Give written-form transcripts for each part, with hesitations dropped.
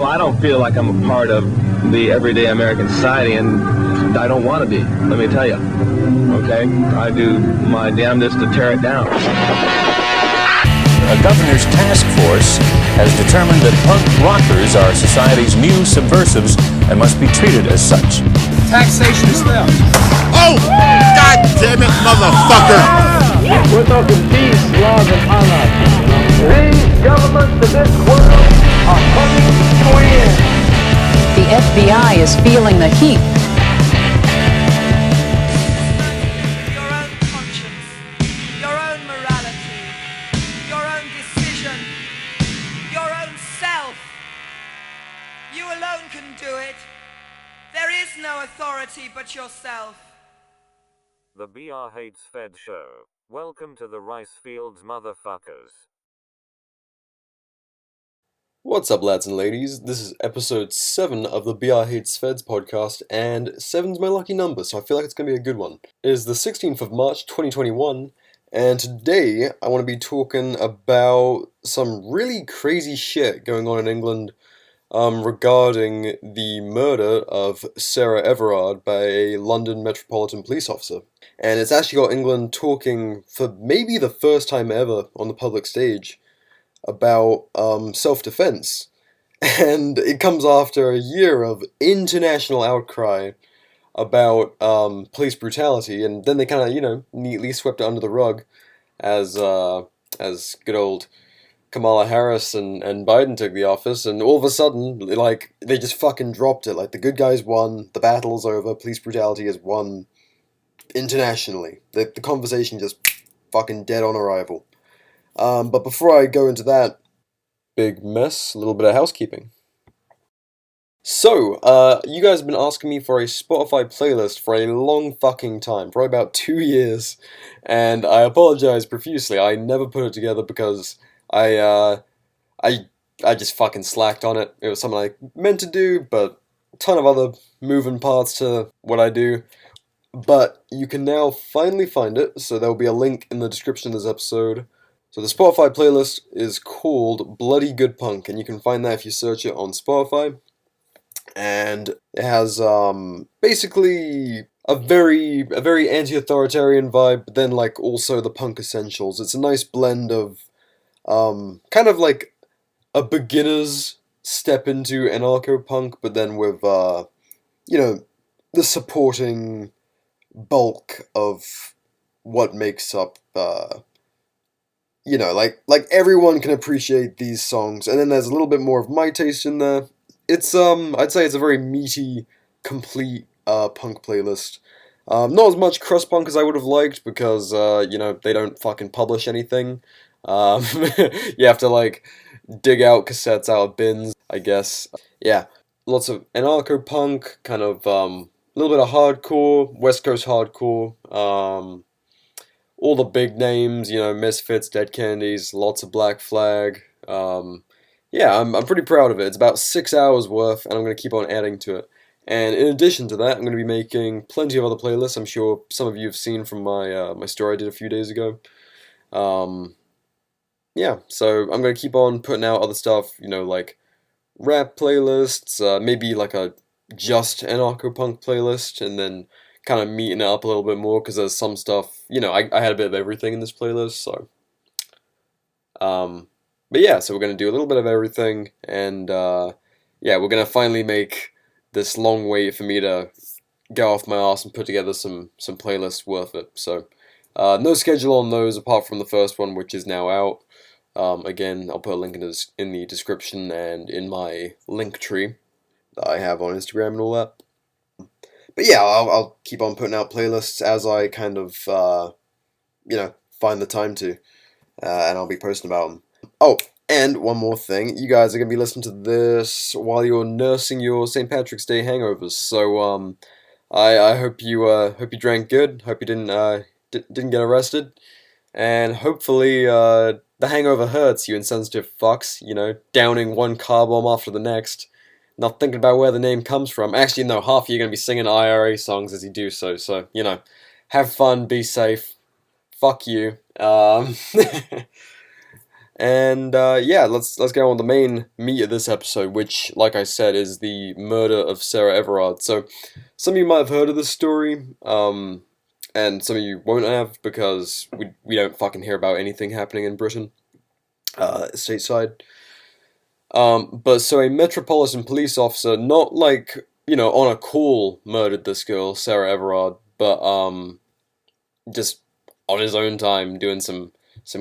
Well, I don't feel like I'm a part of the everyday American society, and I don't want to be, let me tell you. Okay? I do my damnedest to tear it down. A governor's task force has determined that punk rockers are society's new subversives and must be treated as such. Taxation is theft. Oh! God damn it, motherfucker! We're talking peace, love, and honor. These governments of this world are coming to an end. The FBI is feeling the heat. Your own conscience, your own morality, your own decision, your own self. You alone can do it. There is no authority but yourself. The BR Hates Fed Show. Welcome to the rice fields, motherfuckers. What's up, lads and ladies? This is episode 7 of the BR Hates Feds podcast, and 7's my lucky number, so I feel like it's going to be a good one. It is the 16th of March, 2021, and today I want to be talking about some really crazy shit going on in England regarding the murder of Sarah Everard by a London Metropolitan Police officer. And it's actually got England talking for maybe the first time ever on the public stage about self-defense. And it comes after a year of international outcry about police brutality, and then they kind of, neatly swept it under the rug as good old Kamala Harris and Biden took the office, and all of a sudden, they just fucking dropped it. Like, the good guys won, the battle's over, police brutality has won internationally. The conversation just fucking dead on arrival. But before I go into that big mess, a little bit of housekeeping. So, you guys have been asking me for a Spotify playlist for a long fucking time, probably about 2 years, and I apologize profusely. I never put it together because I just fucking slacked on it. It was something I meant to do, but a ton of other moving parts to what I do. But you can now finally find it, so there will be a link in the description of this episode. So the Spotify playlist is called Bloody Good Punk, and you can find that if you search it on Spotify. And it has basically a very anti-authoritarian vibe, but then also the punk essentials. It's a nice blend of kind of like a beginner's step into anarcho-punk, but then with the supporting bulk of what makes up like everyone can appreciate these songs, and then there's a little bit more of my taste in there. It's I'd say it's a very meaty, complete punk playlist. Not as much crust punk as I would have liked because they don't fucking publish anything. You have to dig out cassettes out of bins, I guess. Yeah, lots of anarcho punk, kind of a little bit of hardcore, West Coast hardcore. All the big names, Misfits, Dead Kennedys, lots of Black Flag. Yeah, I'm pretty proud of it. It's about 6 hours worth, and I'm going to keep on adding to it. And in addition to that, I'm going to be making plenty of other playlists. I'm sure some of you have seen from my my story I did a few days ago. Yeah, so I'm going to keep on putting out other stuff, like rap playlists, maybe a just anarcho-punk playlist, and then kind of meeting it up a little bit more, because there's some stuff, I had a bit of everything in this playlist, so. But yeah, so we're going to do a little bit of everything, and yeah, we're going to finally make this long wait for me to go off my ass and put together some playlists worth it. So, no schedule on those apart from the first one, which is now out. Again, I'll put a link in the description and in my link tree that I have on Instagram and all that. But yeah, I'll keep on putting out playlists as I kind of, find the time to, and I'll be posting about them. Oh, and one more thing, you guys are going to be listening to this while you're nursing your St. Patrick's Day hangovers, so, I hope you drank good, hope you didn't get arrested, and hopefully, the hangover hurts, you insensitive fucks, downing one car bomb after the next, not thinking about where the name comes from. Actually, no, half of you are going to be singing IRA songs as you do so, have fun, be safe, fuck you, And yeah, let's get on with the main meat of this episode, which, like I said, is the murder of Sarah Everard. So, some of you might have heard of this story, and some of you won't have because we don't fucking hear about anything happening in Britain, stateside. But so a Metropolitan Police officer, not like, on a call, murdered this girl, Sarah Everard, but just on his own time doing some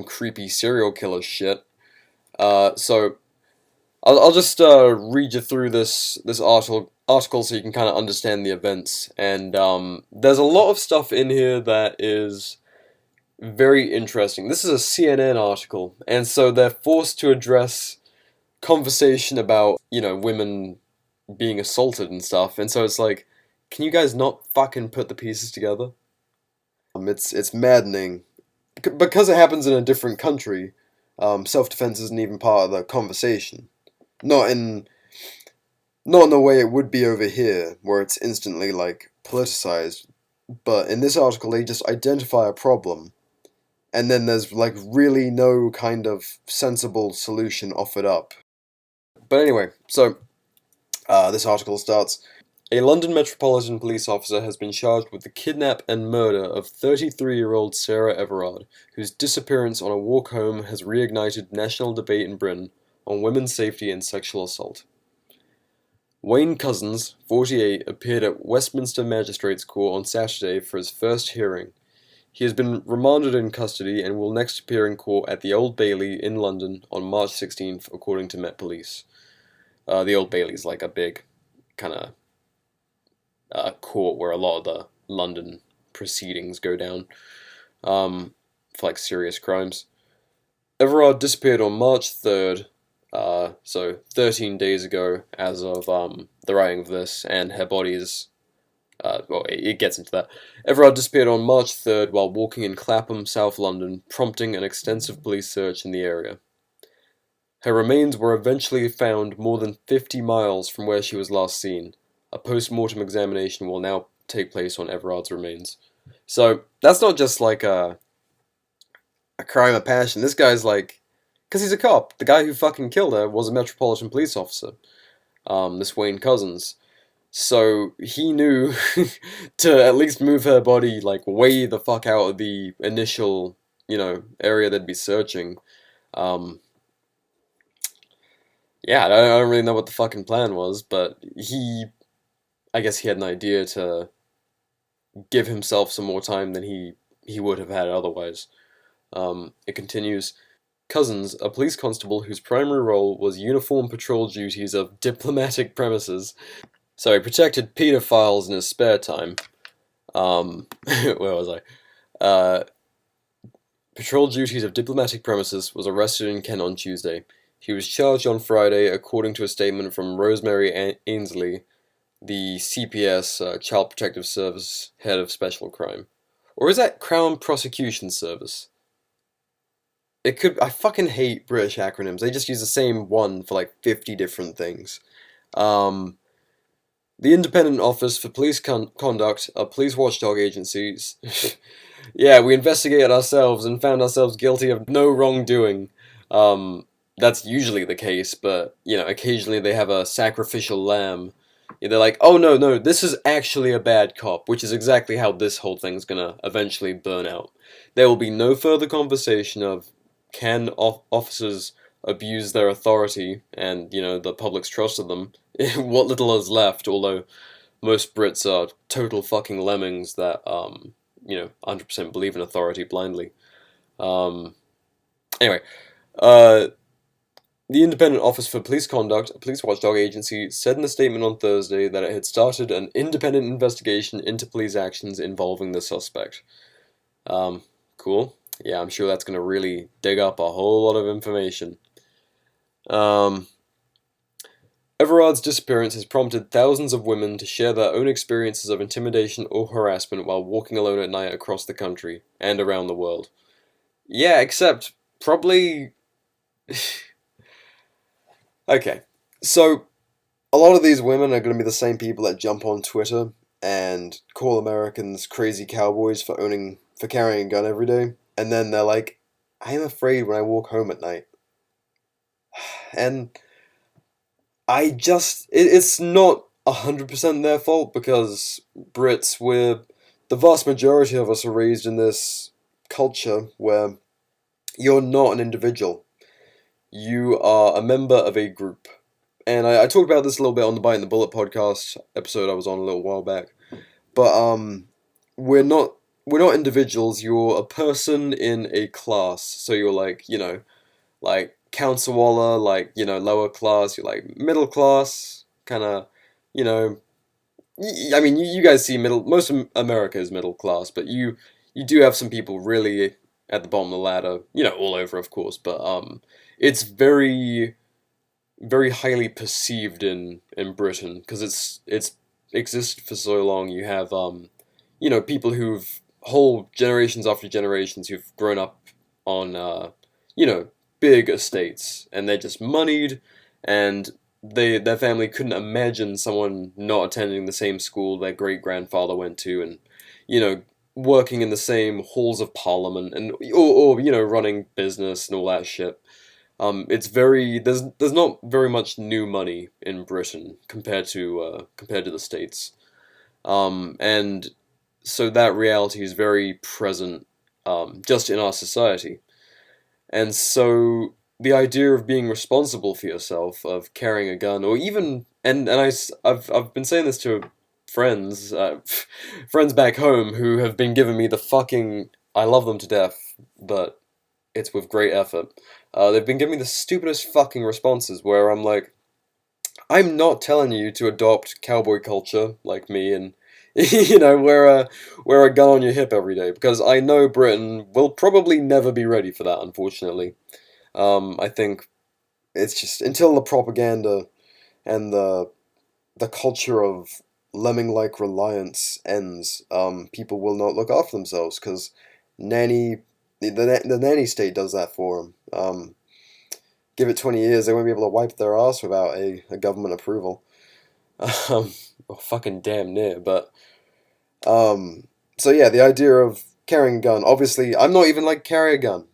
creepy serial killer shit. So I'll just read you through this article so you can kind of understand the events. And there's a lot of stuff in here that is very interesting. This is a CNN article, and so they're forced to address conversation about, women being assaulted and stuff. And so it's like, can you guys not fucking put the pieces together? It's maddening. Because it happens in a different country, self-defense isn't even part of the conversation. Not in the way it would be over here, where it's instantly, politicized. But in this article, they just identify a problem, and then there's, really no kind of sensible solution offered up. But anyway, so, this article starts: a London Metropolitan Police officer has been charged with the kidnap and murder of 33-year-old Sarah Everard, whose disappearance on a walk home has reignited national debate in Britain on women's safety and sexual assault. Wayne Couzens, 48, appeared at Westminster Magistrates Court on Saturday for his first hearing. He has been remanded in custody and will next appear in court at the Old Bailey in London on March 16th, according to Met Police. The Old Bailey is like a big kind of court where a lot of the London proceedings go down for serious crimes. Everard disappeared on March 3rd, so 13 days ago as of the writing of this, and her body is, it gets into that. Everard disappeared on March 3rd while walking in Clapham, South London, prompting an extensive police search in the area. Her remains were eventually found more than 50 miles from where she was last seen. A post-mortem examination will now take place on Everard's remains. So, that's not just a crime of passion. This guy's because he's a cop. The guy who fucking killed her was a Metropolitan Police officer. This Wayne Couzens. So, he knew to at least move her body, way the fuck out of the initial, area they'd be searching. Yeah, I don't really know what the fucking plan was, but I guess he had an idea to give himself some more time than he would have had otherwise. It continues: Couzens, a police constable whose primary role was uniform patrol duties of diplomatic premises, so he protected pedophiles in his spare time. Where was I? Patrol duties of diplomatic premises, was arrested in Kent on Tuesday. He was charged on Friday, according to a statement from Rosemary Ainsley, the CPS, Child Protective Service head of Special Crime. Or is that Crown Prosecution Service? It could. I fucking hate British acronyms. They just use the same one for 50 different things. The Independent Office for Police Conduct, a police watchdog agency. Yeah, we investigated ourselves and found ourselves guilty of no wrongdoing. That's usually the case, but, occasionally they have a sacrificial lamb. They're like, oh no, this is actually a bad cop, which is exactly how this whole thing's gonna eventually burn out. There will be no further conversation of, can officers abuse their authority and, the public's trust of them? What little is left, although most Brits are total fucking lemmings that, 100% believe in authority blindly. Anyway, the Independent Office for Police Conduct, a police watchdog agency, said in a statement on Thursday that it had started an independent investigation into police actions involving the suspect. Cool. Yeah, I'm sure that's going to really dig up a whole lot of information. Everard's disappearance has prompted thousands of women to share their own experiences of intimidation or harassment while walking alone at night across the country and around the world. Yeah, except probably... Okay, so a lot of these women are going to be the same people that jump on Twitter and call Americans crazy cowboys for carrying a gun every day, and then they're like, I am afraid when I walk home at night. And it's not 100% their fault, because Brits, the vast majority of us are raised in this culture where you're not an individual. You are a member of a group. And I talked about this a little bit on the Bite and the Bullet podcast episode I was on a little while back. But we're not individuals. You're a person in a class. So you're like, like Councilwalla, like, lower class. You're like middle class, kind of, you know. I mean, you guys see most of America is middle class, but you do have some people really at the bottom of the ladder, all over, of course. But it's very, very highly perceived in Britain, because it's existed for so long. You have people who've whole generations after generations who've grown up on big estates, and they're just moneyed, and their family couldn't imagine someone not attending the same school their great grandfather went to, and working in the same halls of parliament, and or running business and all that shit. It's very there's not very much new money in Britain compared to the States, and so that reality is very present, just in our society, and so the idea of being responsible for yourself, of carrying a gun, or even I've been saying this to friends, friends back home who have been giving me the fucking, I love them to death, but it's with great effort. They've been giving me the stupidest fucking responses where I'm like, I'm not telling you to adopt cowboy culture like me and wear a gun on your hip every day, because I know Britain will probably never be ready for that, unfortunately. I think it's just until the propaganda and the culture of lemming-like reliance ends, people will not look after themselves, because the nanny state does that for them. Give it 20 years, they won't be able to wipe their ass without a government approval. Well, fucking damn near, but so yeah, the idea of carrying a gun. Obviously, I'm not even like carry a gun.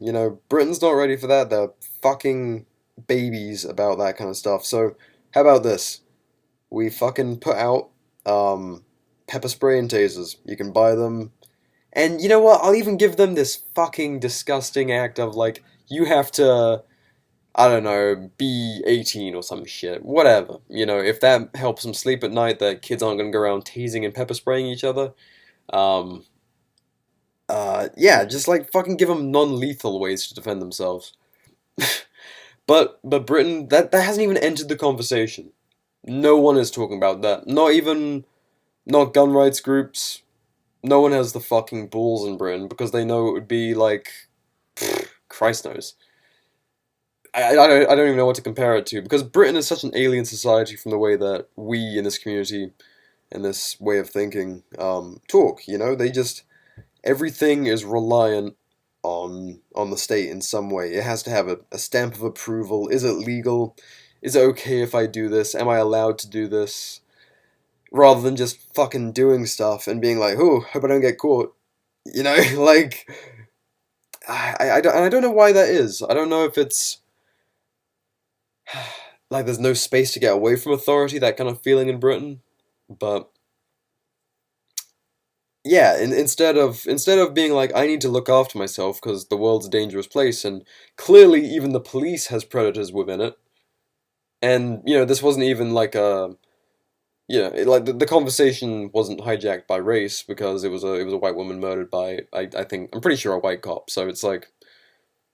Britain's not ready for that. They're fucking babies about that kind of stuff. So how about this? We fucking put out pepper spray and tasers. You can buy them. And you know what? I'll even give them this fucking disgusting act of like, you have to, I don't know, be 18 or some shit. Whatever. If that helps them sleep at night, that kids aren't going to go around tasing and pepper spraying each other. Yeah, just like fucking give them non-lethal ways to defend themselves. But Britain, that hasn't even entered the conversation. No one is talking about that. Not gun rights groups. No one has the fucking balls in Britain, because they know it would be like, Christ knows. I don't even know what to compare it to, because Britain is such an alien society from the way that we in this community and this way of thinking talk. They just, everything is reliant on the state in some way. It has to have a stamp of approval. Is it legal? Is it okay if I do this? Am I allowed to do this? Rather than just fucking doing stuff and being like, oh, hope I don't get caught. Like, I don't know why that is. I don't know if it's like there's no space to get away from authority, that kind of feeling in Britain. But yeah, instead of being like, I need to look after myself because the world's a dangerous place, and clearly even the police has predators within it. And this wasn't even like a, like the conversation wasn't hijacked by race, because it was a white woman murdered by, I'm pretty sure, a white cop. So it's like,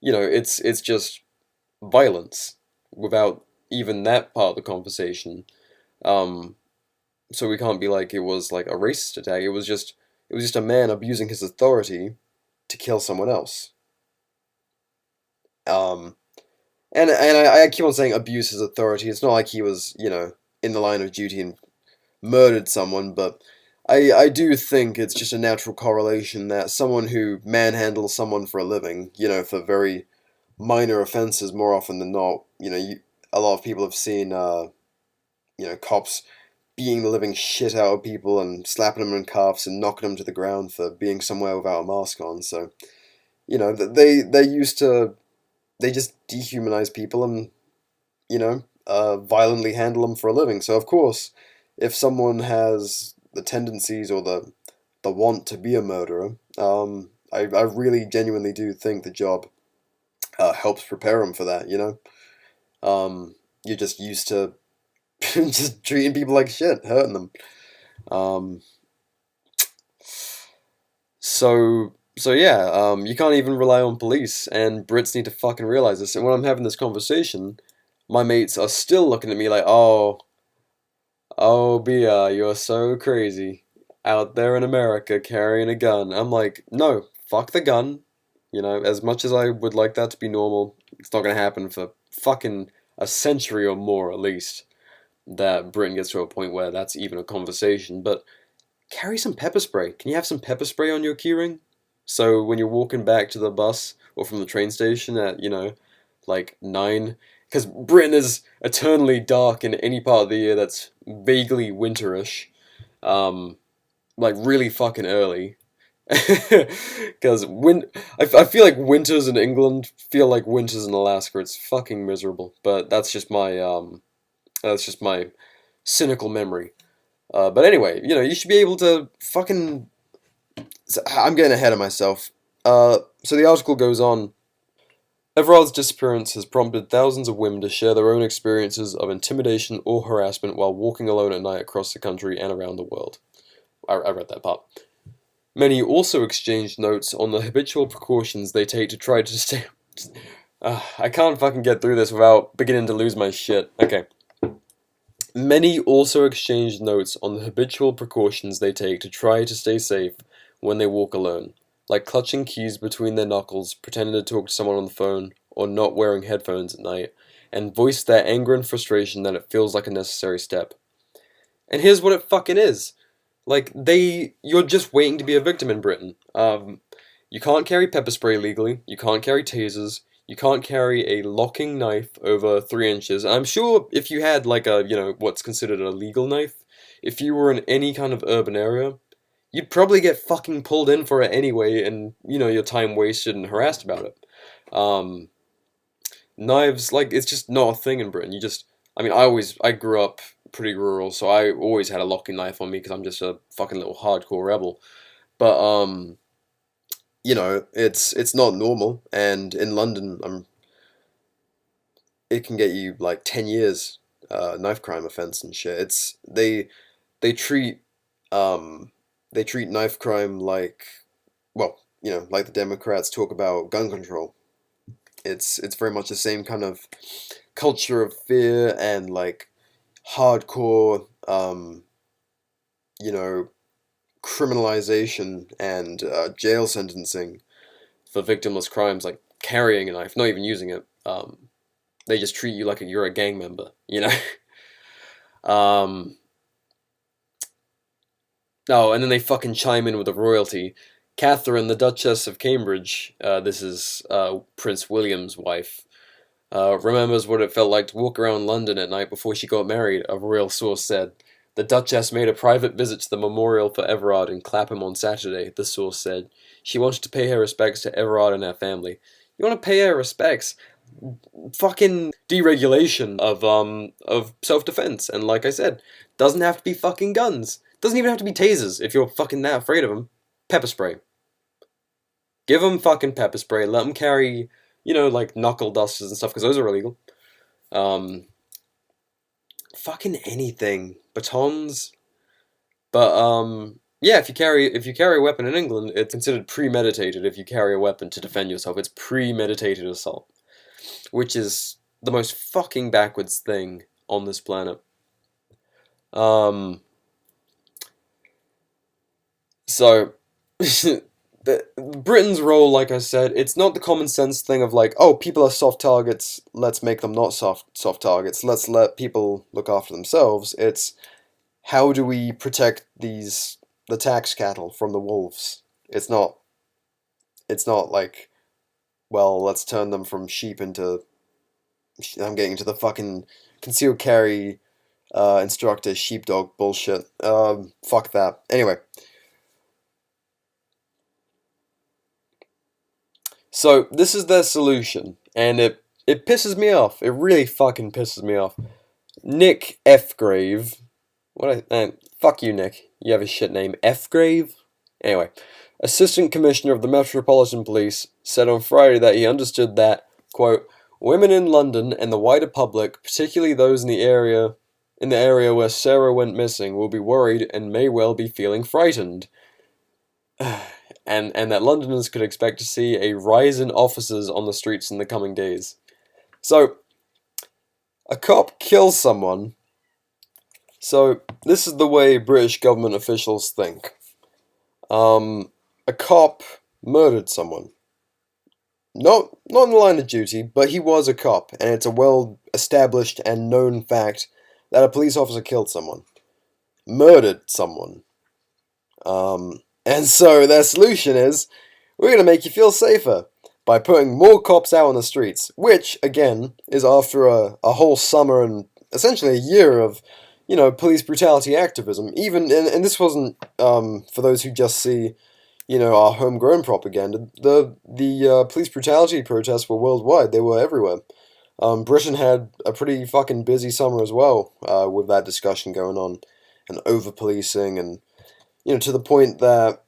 it's just violence without even that part of the conversation. So we can't be like it was like a racist attack. It was just a man abusing his authority to kill someone else. And I keep on saying abuse his authority. It's not like he was, in the line of duty and murdered someone, but I do think it's just a natural correlation that someone who manhandles someone for a living, for very minor offenses more often than not, a lot of people have seen, cops beating the living shit out of people and slapping them in cuffs and knocking them to the ground for being somewhere without a mask on. So, they're used to, they just dehumanize people, and violently handle them for a living. So of course, if someone has the tendencies or the want to be a murderer, I really genuinely do think the job helps prepare them for that. You're just used to just treating people like shit, hurting them. Um, so yeah, you can't even rely on police, and Brits need to fucking realize this. And when I'm having this conversation, my mates are still looking at me like, oh, Bia, you're so crazy. Out there in America carrying a gun. I'm like, no, fuck the gun. As much as I would like that to be normal, it's not gonna happen for fucking a century or more at least, that Britain gets to a point where that's even a conversation. But carry some pepper spray. Can you have some pepper spray on your keyring? So when you're walking back to the bus or from the train station at, like 9, because Britain is eternally dark in any part of the year that's vaguely winterish, like really fucking early. Because I feel like winters in England feel like winters in Alaska. It's fucking miserable. But that's just my cynical memory. But anyway, you should be able to fucking. I'm getting ahead of myself. So the article goes on. Everard's disappearance has prompted thousands of women to share their own experiences of intimidation or harassment while walking alone at night across the country and around the world. I read that part. Many also exchanged notes on the habitual precautions they take to try to stay. I can't fucking get through this without beginning to lose my shit. Okay. Many also exchanged notes on the habitual precautions they take to try to stay safe when they walk alone, like clutching keys between their knuckles, pretending to talk to someone on the phone, or not wearing headphones at night, and voiced their anger and frustration that it feels like a necessary step. And here's what it fucking is. Like, you're just waiting to be a victim in Britain. You can't carry pepper spray legally, you can't carry tasers, you can't carry a locking knife over 3 inches. I'm sure if you had, like, what's considered a legal knife, if you were in any kind of urban area, you'd probably get fucking pulled in for it anyway, and, your time wasted and harassed about it. Knives, like, it's just not a thing in Britain. I grew up pretty rural, so I always had a locking knife on me because I'm just a fucking little hardcore rebel. But, it's not normal, and in London, it can get you, like, 10 years, knife crime offense and shit. They treat knife crime like, well, like the Democrats talk about gun control. It's very much the same kind of culture of fear and, like, hardcore, criminalization and jail sentencing for victimless crimes, like carrying a knife, not even using it. They just treat you like you're a gang member, Oh, and then they fucking chime in with the royalty. Catherine, the Duchess of Cambridge, this is Prince William's wife, remembers what it felt like to walk around London at night before she got married, a royal source said. The Duchess made a private visit to the memorial for Everard in Clapham on Saturday, the source said. She wanted to pay her respects to Everard and her family. You want to pay her respects? Fucking deregulation of self-defense, and like I said, doesn't have to be fucking guns. Doesn't even have to be tasers if you're fucking that afraid of them. Pepper spray. Give them fucking pepper spray. Let them carry, like knuckle dusters and stuff, because those are illegal. Fucking anything. Batons. But, yeah, if you carry a weapon in England, it's considered premeditated if you carry a weapon to defend yourself. It's premeditated assault. Which is the most fucking backwards thing on this planet. So, Britain's role, like I said, it's not the common sense thing of like, oh, people are soft targets, let's make them not soft targets, let's let people look after themselves. It's, how do we protect the tax cattle from the wolves? It's not like, well, let's turn them from sheep into, I'm getting into the fucking concealed carry instructor sheepdog bullshit. Fuck that. Anyway. So, this is their solution, and it it pisses me off. It really fucking pisses me off. Nick F. Grave. Fuck you, Nick. You have a shit name. F. Grave? Anyway, Assistant Commissioner of the Metropolitan Police said on Friday that he understood that, quote, women in London and the wider public, particularly those in the area where Sarah went missing, will be worried and may well be feeling frightened. and that Londoners could expect to see a rise in officers on the streets in the coming days. So, a cop kills someone. So, this is the way British government officials think. A cop murdered someone. Not in the line of duty, but he was a cop, and it's a well-established and known fact that a police officer killed someone. Murdered someone. And so their solution is, we're going to make you feel safer by putting more cops out on the streets, which, again, is after a whole summer and essentially a year of, police brutality activism. Even, and this wasn't, for those who just see, our homegrown propaganda, the police brutality protests were worldwide. They were everywhere. Britain had a pretty fucking busy summer as well, with that discussion going on, and over-policing, and, to the point that,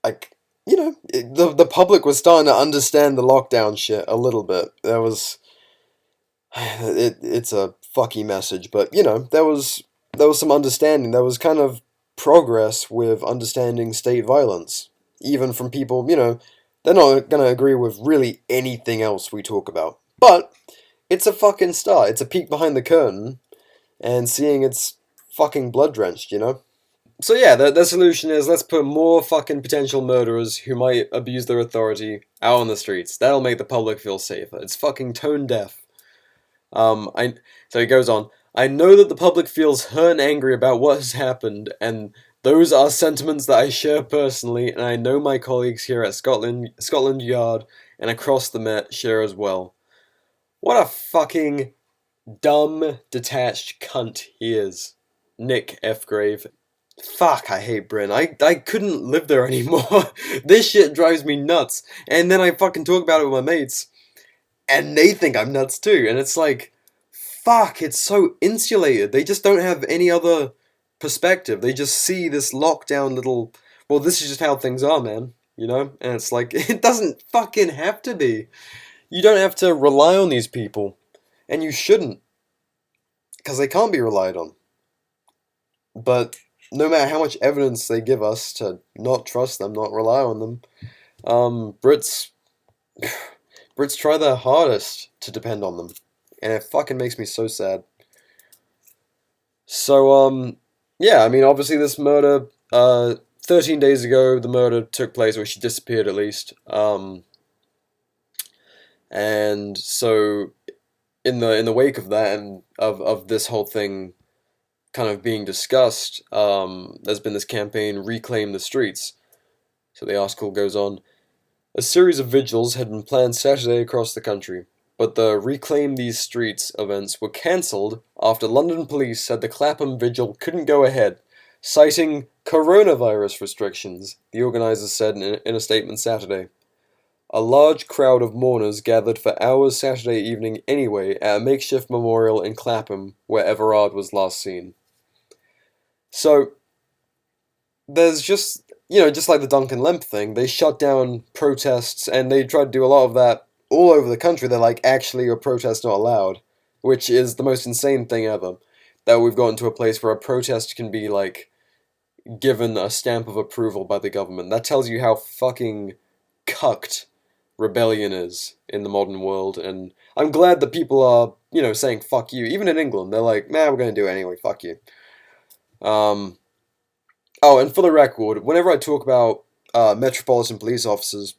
the public was starting to understand the lockdown shit a little bit. There was, it's a fucky message, but, there was some understanding. There was kind of progress with understanding state violence, even from people, they're not going to agree with really anything else we talk about. But it's a fucking start. It's a peek behind the curtain, and seeing it's fucking blood-drenched, So yeah, the solution is, let's put more fucking potential murderers who might abuse their authority out on the streets. That'll make the public feel safer. It's fucking tone deaf. So he goes on, I know that the public feels hurt and angry about what has happened, and those are sentiments that I share personally, and I know my colleagues here at Scotland Yard and across the Met share as well. What a fucking dumb, detached cunt he is. Nick F. Grave. Fuck, I hate Britain. I couldn't live there anymore. This shit drives me nuts. And then I fucking talk about it with my mates, and they think I'm nuts too. And it's like, fuck, it's so insulated. They just don't have any other perspective. They just see this lockdown little, well, this is just how things are, man. And it's like, it doesn't fucking have to be. You don't have to rely on these people. And you shouldn't. Because they can't be relied on. But no matter how much evidence they give us to not trust them, not rely on them, Brits try their hardest to depend on them. And it fucking makes me so sad. So, yeah, I mean, obviously this murder, 13 days ago, the murder took place, or she disappeared at least. And so, in the wake of that, and of this whole thing kind of being discussed, there's been this campaign, Reclaim the Streets. So the article goes on, a series of vigils had been planned Saturday across the country, but the Reclaim These Streets events were cancelled after London police said the Clapham vigil couldn't go ahead, citing coronavirus restrictions, the organisers said in a statement Saturday. A large crowd of mourners gathered for hours Saturday evening anyway at a makeshift memorial in Clapham where Everard was last seen. So, there's just, just like the Duncan Lemp thing, they shut down protests, and they tried to do a lot of that all over the country. They're like, actually, your protest's not allowed, which is the most insane thing ever, that we've gotten to a place where a protest can be, like, given a stamp of approval by the government. That tells you how fucking cucked rebellion is in the modern world, and I'm glad that people are, saying fuck you. Even in England, they're like, we're gonna do it anyway, fuck you. Oh, and for the record, whenever I talk about Metropolitan Police officers,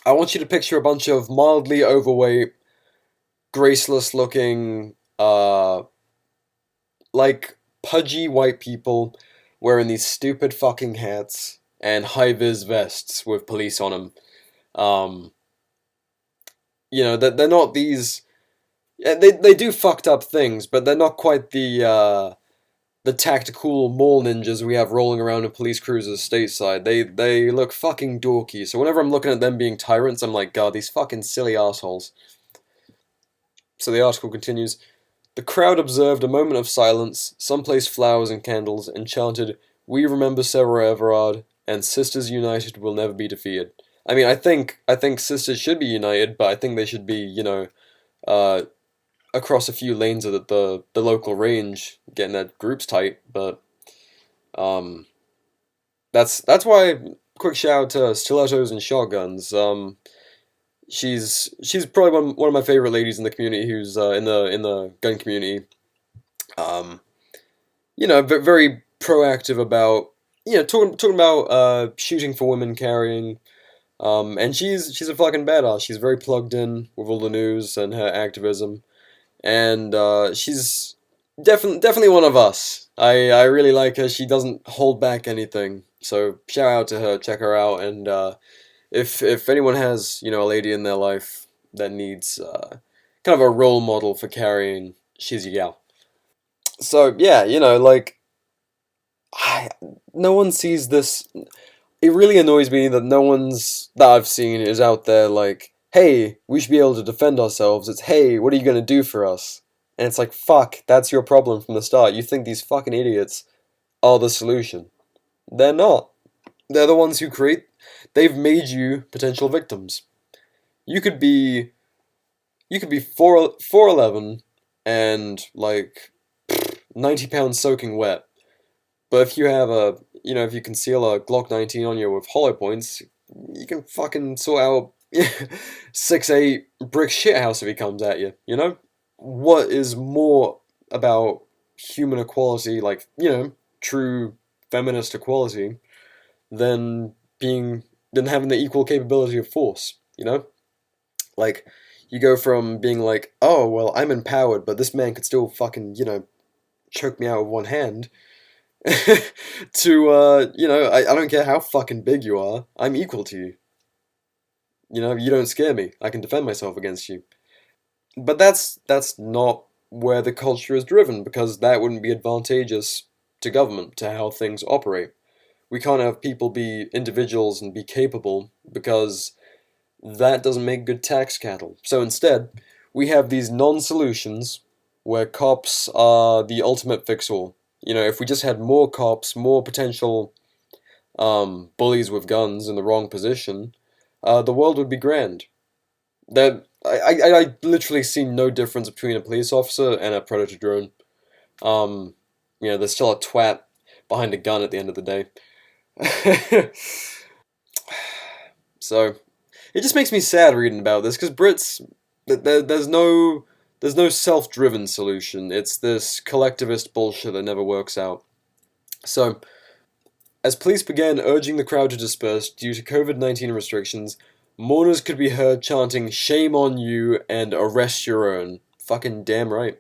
I want you to picture a bunch of mildly overweight, graceless-looking, like, pudgy white people wearing these stupid fucking hats and high-vis vests with police on them. They're not these... They do fucked up things, but they're not quite the tactical mall ninjas we have rolling around in police cruisers stateside. They look fucking dorky, so whenever I'm looking at them being tyrants, I'm like, God, these fucking silly assholes. So the article continues, the crowd observed a moment of silence, some placed flowers and candles, and chanted, "We remember Sarah Everard, and Sisters United will never be defeated." I mean, I think sisters should be united, but I think they should be, across a few lanes of the local range, getting their groups tight, but, that's why, quick shout out to Stilettos and Shotguns. She's probably one of my favorite ladies in the community who's in the gun community. Very proactive about talking about shooting for women carrying. And she's a fucking badass. She's very plugged in with all the news and her activism, and she's definitely one of us. I really like her. She doesn't hold back anything. So shout out to her. Check her out, and if anyone has a lady in their life that needs kind of a role model for carrying, she's your gal. So yeah, no one sees this. It really annoys me that no one's that I've seen is out there like, hey, we should be able to defend ourselves. It's, hey, what are you gonna do for us? And it's like, fuck, that's your problem from the start. You think these fucking idiots are the solution. They're not. They're the ones who they've made you potential victims. You could be 4'11" and like 90 pounds soaking wet. But if you have if you conceal a Glock 19 on you with hollow points, you can fucking sort out 6'8" brick shithouse if he comes at you, What is more about human equality, like, true feminist equality, than having the equal capability of force, Like, you go from being like, oh, well, I'm empowered, but this man could still fucking, choke me out with one hand, to, I don't care how fucking big you are, I'm equal to you. You don't scare me, I can defend myself against you. But that's not where the culture is driven, because that wouldn't be advantageous to government, to how things operate. We can't have people be individuals and be capable, because that doesn't make good tax cattle. So instead, we have these non-solutions where cops are the ultimate fix-all. If we just had more cops, more potential bullies with guns in the wrong position, the world would be grand. I literally see no difference between a police officer and a predator drone. There's still a twat behind a gun at the end of the day. So, it just makes me sad reading about this, because Brits, there's no self-driven solution. It's this collectivist bullshit that never works out. So, as police began urging the crowd to disperse due to COVID-19 restrictions, mourners could be heard chanting, "Shame on you," and "Arrest your own." Fucking damn right.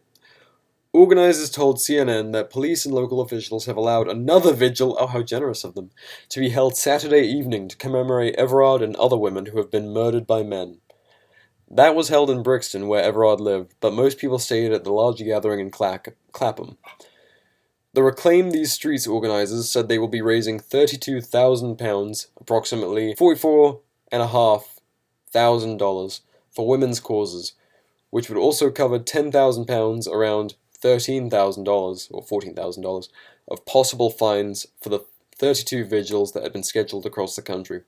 Organizers told CNN that police and local officials have allowed another vigil, oh how generous of them, to be held Saturday evening to commemorate Everard and other women who have been murdered by men. That was held in Brixton, where Everard lived, but most people stayed at the larger gathering in Clapham. The Reclaim These Streets organizers said they will be raising £32,000, approximately $44,500, for women's causes, which would also cover £10,000, around $13,000 or $14,000 of possible fines for the 32 vigils that had been scheduled across the country.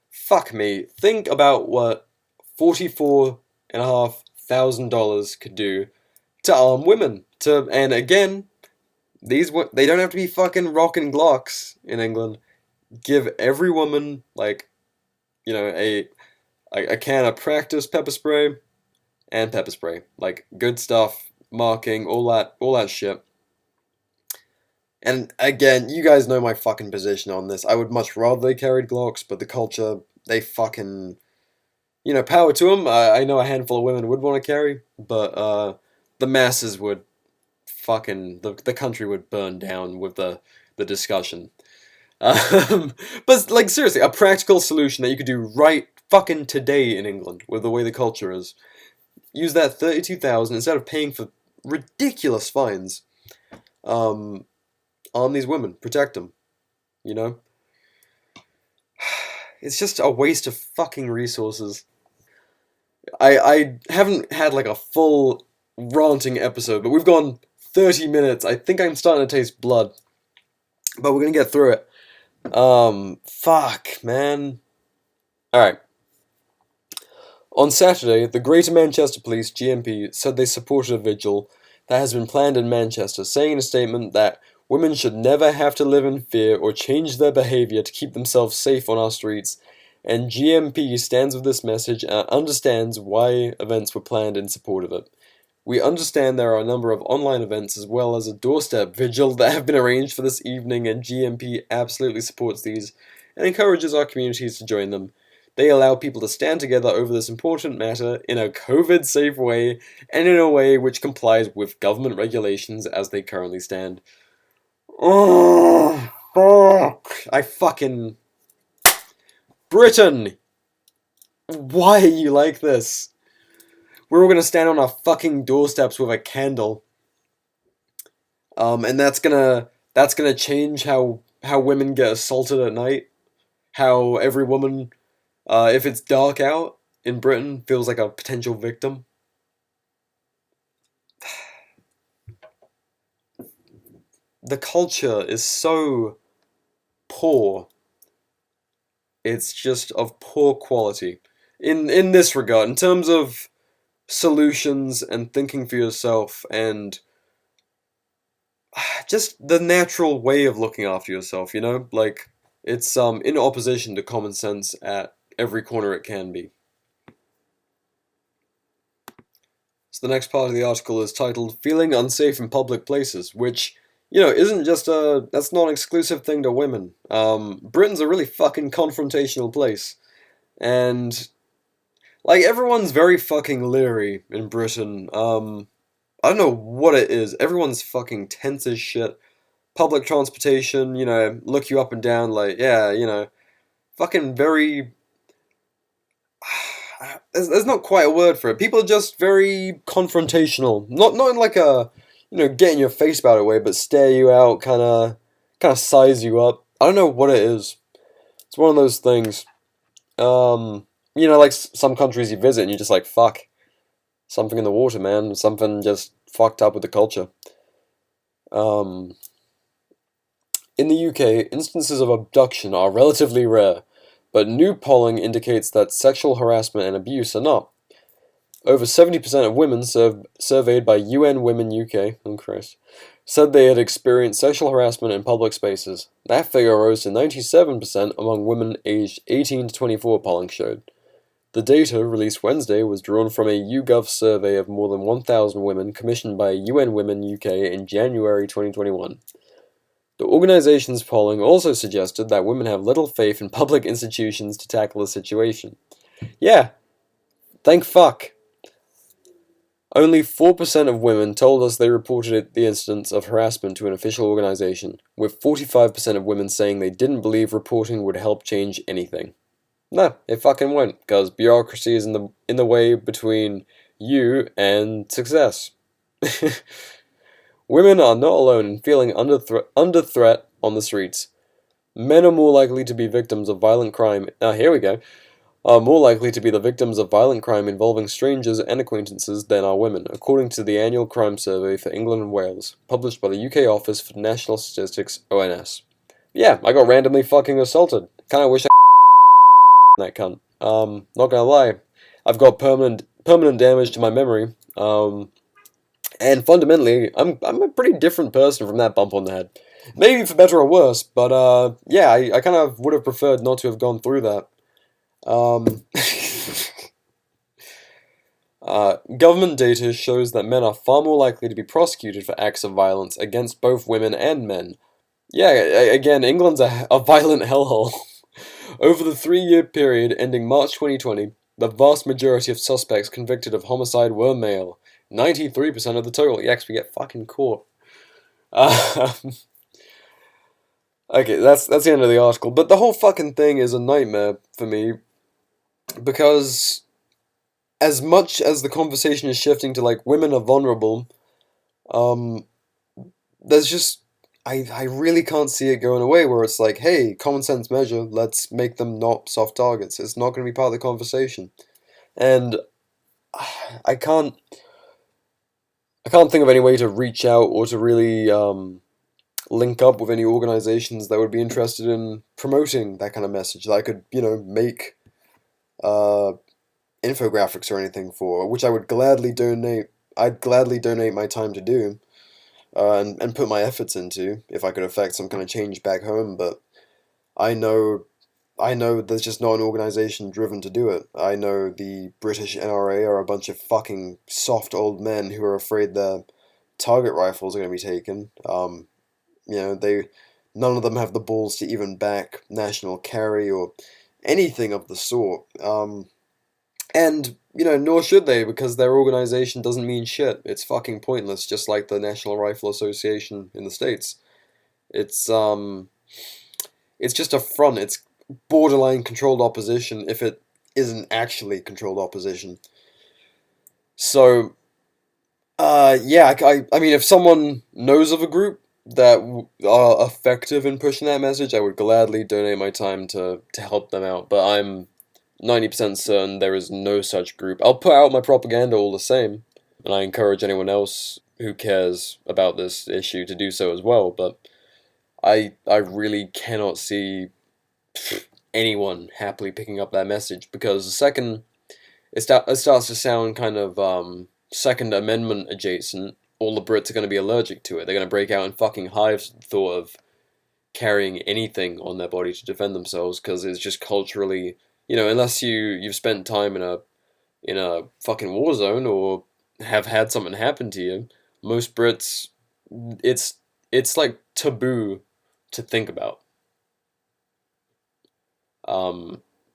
Fuck me, think about what $44,500 could do to arm women. And again, they don't have to be fucking rocking Glocks in England. Give every woman a can of practice pepper spray and pepper spray, like good stuff. Marking, all that shit. And again, you guys know my fucking position on this. I would much rather they carried Glocks, but the culture, they fucking, power to them. I know a handful of women would want to carry, but the masses would fucking, the country would burn down with the discussion. But seriously, a practical solution that you could do right fucking today in England with the way the culture is. Use that 32,000 instead of paying for ridiculous fines. Arm these women, protect them. It's just a waste of fucking resources. I haven't had like a full ranting episode, but we've gone 30 minutes. I think I'm starting to taste blood. But we're gonna get through it. Fuck, man. Alright. On Saturday, the Greater Manchester Police, GMP, said they supported a vigil that has been planned in Manchester, saying in a statement that women should never have to live in fear or change their behaviour to keep themselves safe on our streets, and GMP stands with this message and understands why events were planned in support of it. We understand there are a number of online events as well as a doorstep vigil that have been arranged for this evening, and GMP absolutely supports these and encourages our communities to join them. They allow people to stand together over this important matter in a COVID-safe way and in a way which complies with government regulations as they currently stand. Oh, fuck. I fucking... Britain! Why are you like this? We're all gonna stand on our fucking doorsteps with a candle. And that's gonna change how women get assaulted at night. How every woman, if it's dark out in Britain, feels like a potential victim. The culture is so poor. It's just of poor quality. In this regard, in terms of solutions and thinking for yourself and just the natural way of looking after yourself, you know? Like, it's in opposition to common sense at every corner it can be. So the next part of the article is titled Feeling Unsafe in Public Places, which, you know, isn't just that's not an exclusive thing to women. Britain's a really fucking confrontational place. And, like, everyone's very fucking leery in Britain. I don't know what it is. Everyone's fucking tense as shit. Public transportation, you know, look you up and down, like, yeah, you know, fucking very... There's not quite a word for it. People are just very confrontational. Not in like a, you know, get in your face about it way, but stare you out, kind of size you up. I don't know what it is. It's one of those things. You know, like some countries you visit and you're just like, fuck. Something in the water, man. Something just fucked up with the culture. In the UK, instances of abduction are relatively rare, but new polling indicates that sexual harassment and abuse are not. Over 70% of women surveyed by UN Women UK, oh Christ, said they had experienced sexual harassment in public spaces. That figure rose to 97% among women aged 18 to 24, polling showed. The data, released Wednesday, was drawn from a YouGov survey of more than 1,000 women commissioned by UN Women UK in January 2021. The organization's polling also suggested that women have little faith in public institutions to tackle the situation. Yeah, thank fuck. Only 4% of women told us they reported the incidents of harassment to an official organization, with 45% of women saying they didn't believe reporting would help change anything. No, it fucking won't, because bureaucracy is in the way between you and success. Women are not alone in feeling under threat on the streets. Men are more likely to be victims of violent crime. Here we go. Are more likely to be the victims of violent crime involving strangers and acquaintances than are women, according to the annual crime survey for England and Wales, published by the UK Office for National Statistics, ONS. Yeah, I got randomly fucking assaulted. Kinda wish I that cunt. Not gonna lie. I've got permanent damage to my memory. And fundamentally, I'm a pretty different person from that bump on the head. Maybe for better or worse, but yeah, I kind of would have preferred not to have gone through that. Government data shows that men are far more likely to be prosecuted for acts of violence against both women and men. Yeah, again, England's a violent hellhole. Over the 3-year period ending March 2020, the vast majority of suspects convicted of homicide were male. 93% of the total. Yes, we get fucking caught. Okay, that's the end of the article. But the whole fucking thing is a nightmare for me, because as much as the conversation is shifting to, like, women are vulnerable, there's just, I really can't see it going away where it's like, hey, common sense measure, let's make them not soft targets. It's not going to be part of the conversation. And I can't think of any way to reach out or to really link up with any organizations that would be interested in promoting that kind of message that I could, make infographics or anything for, which I would gladly donate. I'd gladly donate my time to do, and put my efforts into if I could affect some kind of change back home. But I know there's just not an organization driven to do it. I know the British NRA are a bunch of fucking soft old men who are afraid their target rifles are going to be taken. None of them have the balls to even back national carry or anything of the sort. And, nor should they, because their organization doesn't mean shit. It's fucking pointless, just like the National Rifle Association in the States. It's just a front. It's borderline controlled opposition if it isn't actually controlled opposition. So, I mean, if someone knows of a group that are effective in pushing that message, I would gladly donate my time to help them out, but I'm 90% certain there is no such group. I'll put out my propaganda all the same, and I encourage anyone else who cares about this issue to do so as well, but I really cannot see anyone happily picking up that message, because the second it starts to sound kind of Second Amendment adjacent, all the Brits are going to be allergic to it. They're going to break out in fucking hives at the thought of carrying anything on their body to defend themselves, because it's just culturally, unless you've spent time in a fucking war zone or have had something happen to you, most Brits, it's like taboo to think about.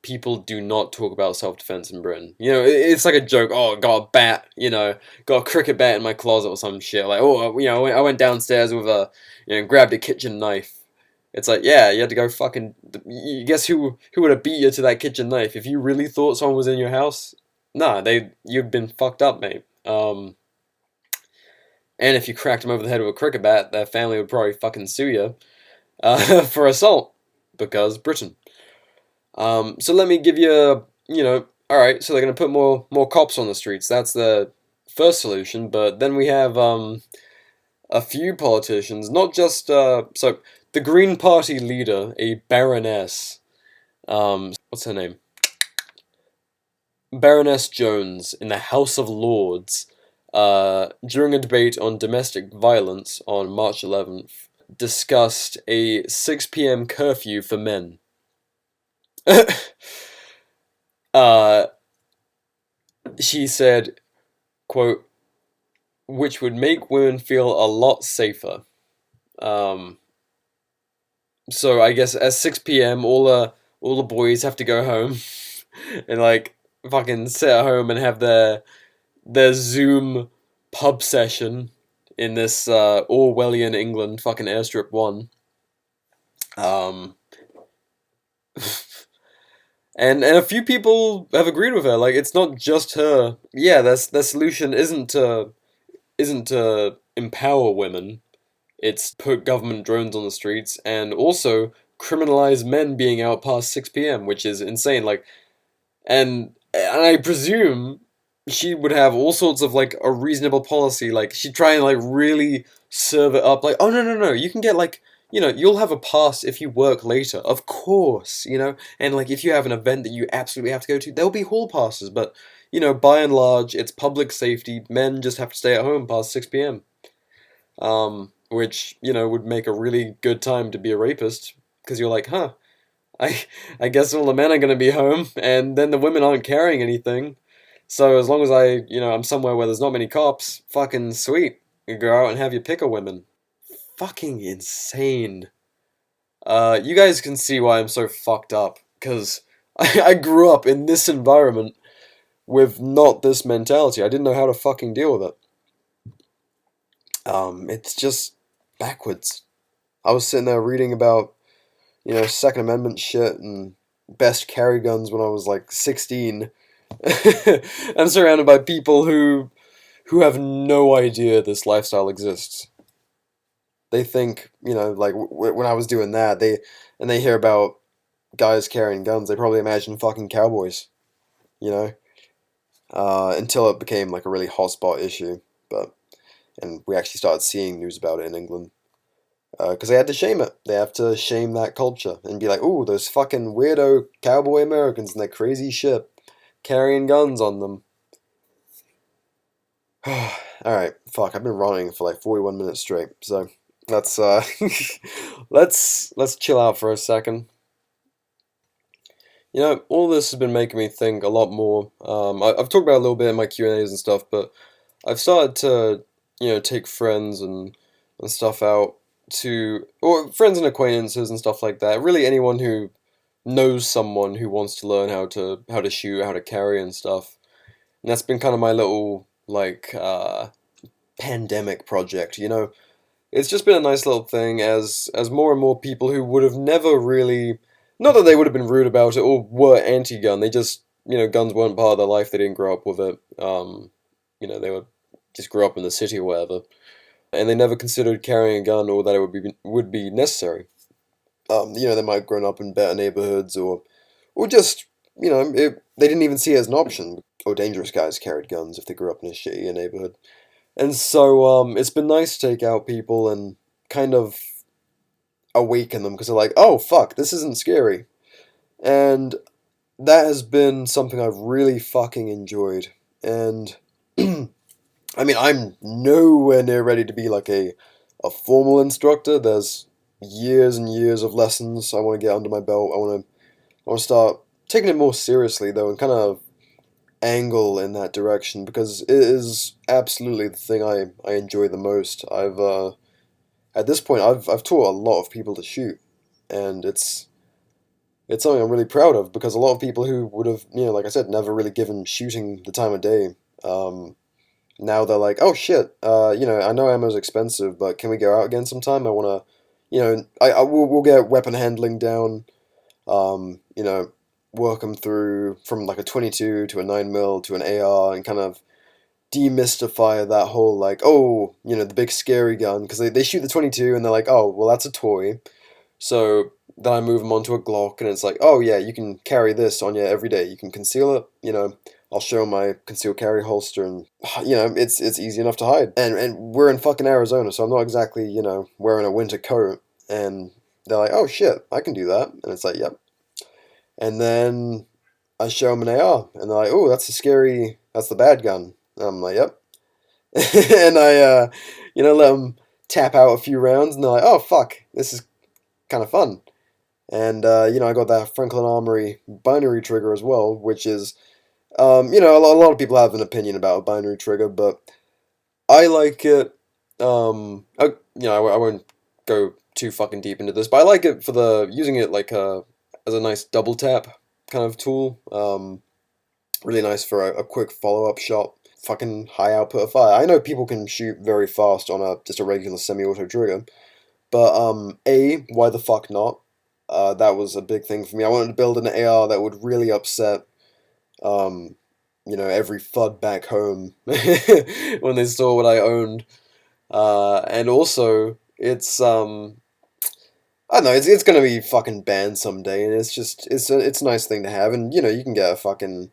People do not talk about self-defense in Britain. It's like a joke. Oh, I got a bat, got a cricket bat in my closet or some shit. Like, I went downstairs with grabbed a kitchen knife. It's like, yeah, you had to go fucking... Guess who would have beat you to that kitchen knife? If you really thought someone was in your house? Nah, you've been fucked up, mate. And if you cracked them over the head with a cricket bat, their family would probably fucking sue you for assault. Because Britain. So let me give you, alright, so they're going to put more cops on the streets. That's the first solution, but then we have a few politicians, not just, so the Green Party leader, a baroness, what's her name? Baroness Jones in the House of Lords, during a debate on domestic violence on March 11th, discussed a 6 p.m. curfew for men. She said, quote, which would make women feel a lot safer. So I guess at 6 p.m. all the boys have to go home and fucking sit at home and have their Zoom pub session in this Orwellian England fucking Airstrip 1. And a few people have agreed with her. It's not just her. Yeah, their solution isn't to empower women. It's put government drones on the streets and also criminalize men being out past 6 p.m., which is insane. And I presume she would have all sorts of a reasonable policy. She'd try and really serve it up. Oh no, you can get you'll have a pass if you work later, of course, and if you have an event that you absolutely have to go to, there'll be hall passes, but, by and large, it's public safety, men just have to stay at home past 6 p.m., which, would make a really good time to be a rapist, because you're like, I guess all the men are going to be home, and then the women aren't carrying anything, so as long as I'm somewhere where there's not many cops, fucking sweet, you go out and have your pick of women. Fucking insane. You guys can see why I'm so fucked up, because I grew up in this environment with not this mentality. I didn't know how to fucking deal with it. It's just backwards. I was sitting there reading about, Second Amendment shit and best carry guns when I was 16. I'm surrounded by people who have no idea this lifestyle exists. They think, when I was doing that, they hear about guys carrying guns, they probably imagine fucking cowboys, until it became like a really hotspot issue. And we actually started seeing news about it in England. Because they had to shame it. They have to shame that culture and be like, ooh, those fucking weirdo cowboy Americans and their crazy shit carrying guns on them. Alright, fuck, I've been running for like 41 minutes straight, so let's let's chill out for a second. You know, all this has been making me think a lot more. I've talked about it a little bit in my Q&As and stuff, but I've started to, you know, take friends and stuff out or friends and acquaintances and stuff like that. Really anyone who knows someone who wants to learn how to shoot, how to carry and stuff. And that's been kind of my little, like, pandemic project, you know? It's just been a nice little thing as more and more people who would have never really... Not that they would have been rude about it or were anti-gun, they just, you know, guns weren't part of their life, they didn't grow up with it. You know, they just grew up in the city or whatever. And they never considered carrying a gun or that it would be necessary. You know, they might have grown up in better neighborhoods or just, you know, they didn't even see it as an option. Or dangerous guys carried guns if they grew up in a shitty neighborhood. And so, it's been nice to take out people and kind of awaken them because they're like, oh fuck, this isn't scary. And that has been something I've really fucking enjoyed. And I mean, I'm nowhere near ready to be like a formal instructor. There's years and years of lessons I want to get under my belt. I want to start taking it more seriously though, and kind of angle in that direction because it is absolutely the thing I enjoy the most. At this point I've taught a lot of people to shoot, and it's something I'm really proud of because a lot of people who would have, you know, like I said, never really given shooting the time of day, now they're like, oh shit, you know, I know ammo's expensive, but can we go out again sometime? I want to, you know, we'll get weapon handling down, you know, work them through from like a 22 to a 9mm to an AR and kind of demystify that whole like, oh, you know, the big scary gun, because they shoot the 22 and they're like, oh, well, that's a toy. So then I move them onto a Glock and it's like, oh yeah, you can carry this on you every day. You can conceal it, you know. I'll show my concealed carry holster and, you know, it's easy enough to hide. And we're in fucking Arizona, so I'm not exactly, you know, wearing a winter coat. And they're like, oh shit, I can do that. And it's like, yep. And then I show them an AR and they're like, oh, that's the bad gun. And I'm like, yep. And I, you know, let them tap out a few rounds and they're like, oh fuck, this is kind of fun. And, you know, I got that Franklin Armory binary trigger as well, which is, you know, a lot of people have an opinion about a binary trigger, but I like it. You know, I won't go too fucking deep into this, but I like it for using it like as a nice double tap kind of tool. Really nice for a quick follow-up shot. Fucking high output of fire. I know people can shoot very fast on just a regular semi-auto trigger, but why the fuck not? That was a big thing for me. I wanted to build an AR that would really upset, you know, every FUD back home when they saw what I owned. And also, it's, I don't know, it's gonna be fucking banned someday, and it's a nice thing to have, and, you know, you can get a fucking,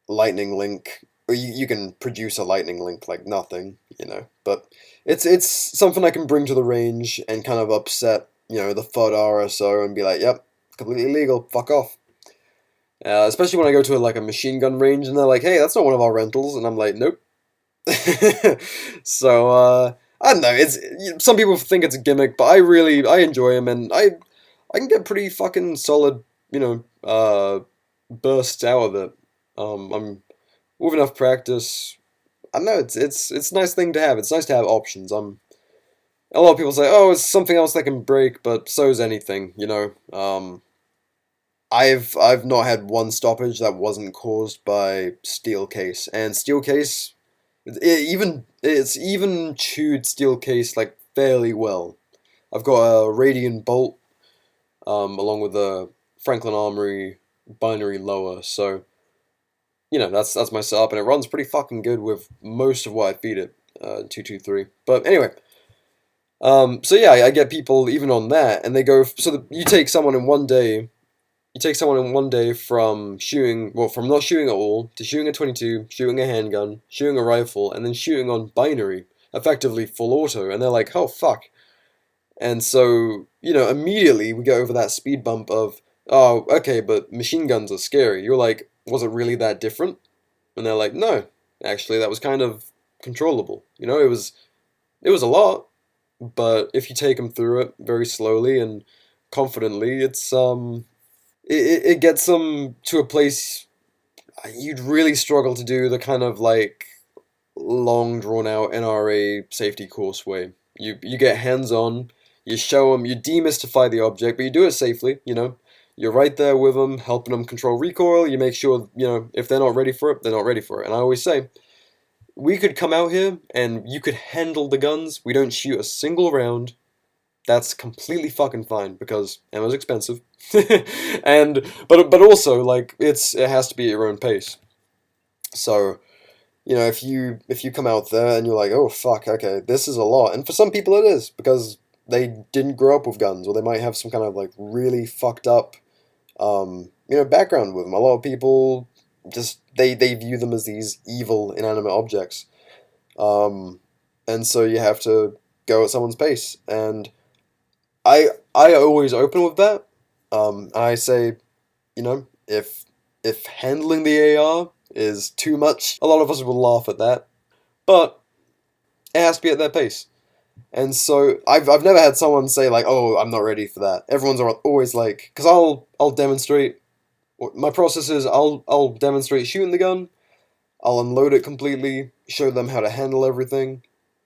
lightning link, or you can produce a lightning link like nothing, you know, but it's something I can bring to the range and kind of upset, you know, the FUD RSO and be like, yep, completely illegal, fuck off. Especially when I go to like a machine gun range and they're like, hey, that's not one of our rentals, and I'm like, nope. So, I don't know, some people think it's a gimmick, but I enjoy them, and I can get pretty fucking solid, you know, bursts out of it. I'm with enough practice. I don't know, it's a nice thing to have. It's nice to have options. A lot of people say, oh, it's something else that can break, but so is anything, you know. I've not had one stoppage that wasn't caused by steel case, and steel case, it's even chewed steel case like fairly well. I've got a Radian bolt, along with a Franklin Armory binary lower, so, you know, that's my setup, and it runs pretty fucking good with most of what I feed it, 223. But anyway, so yeah, I get people even on that, and they go, you take someone in one day, you take someone in one day from from not shooting at all, to shooting a 22, shooting a handgun, shooting a rifle, and then shooting on binary, effectively full auto, and they're like, oh fuck. And so, immediately we go over that speed bump of, oh, okay, but machine guns are scary. You're like, was it really that different? And they're like, no, actually, that was kind of controllable. It was a lot, but if you take them through it very slowly and confidently, it gets them to a place you'd really struggle to do the kind of like long drawn out NRA safety course way. You get hands on, you show them, you demystify the object, but you do it safely. You're right there with them, helping them control recoil. You make sure if they're not ready for it, they're not ready for it. And I always say, we could come out here and you could handle the guns. We don't shoot a single round. That's completely fucking fine because ammo's expensive, but also like it has to be at your own pace. So, if you come out there and you're like, oh fuck, okay, this is a lot, and for some people it is because they didn't grow up with guns, or they might have some kind of like really fucked up, background with them. A lot of people just they view them as these evil inanimate objects, and so you have to go at someone's pace. And I always open with that. I say, if handling the AR is too much, a lot of us will laugh at that, but it has to be at their pace. And so I've never had someone say like, oh, I'm not ready for that. Everyone's always like, because I'll demonstrate. My process is I'll demonstrate shooting the gun, I'll unload it completely, show them how to handle everything,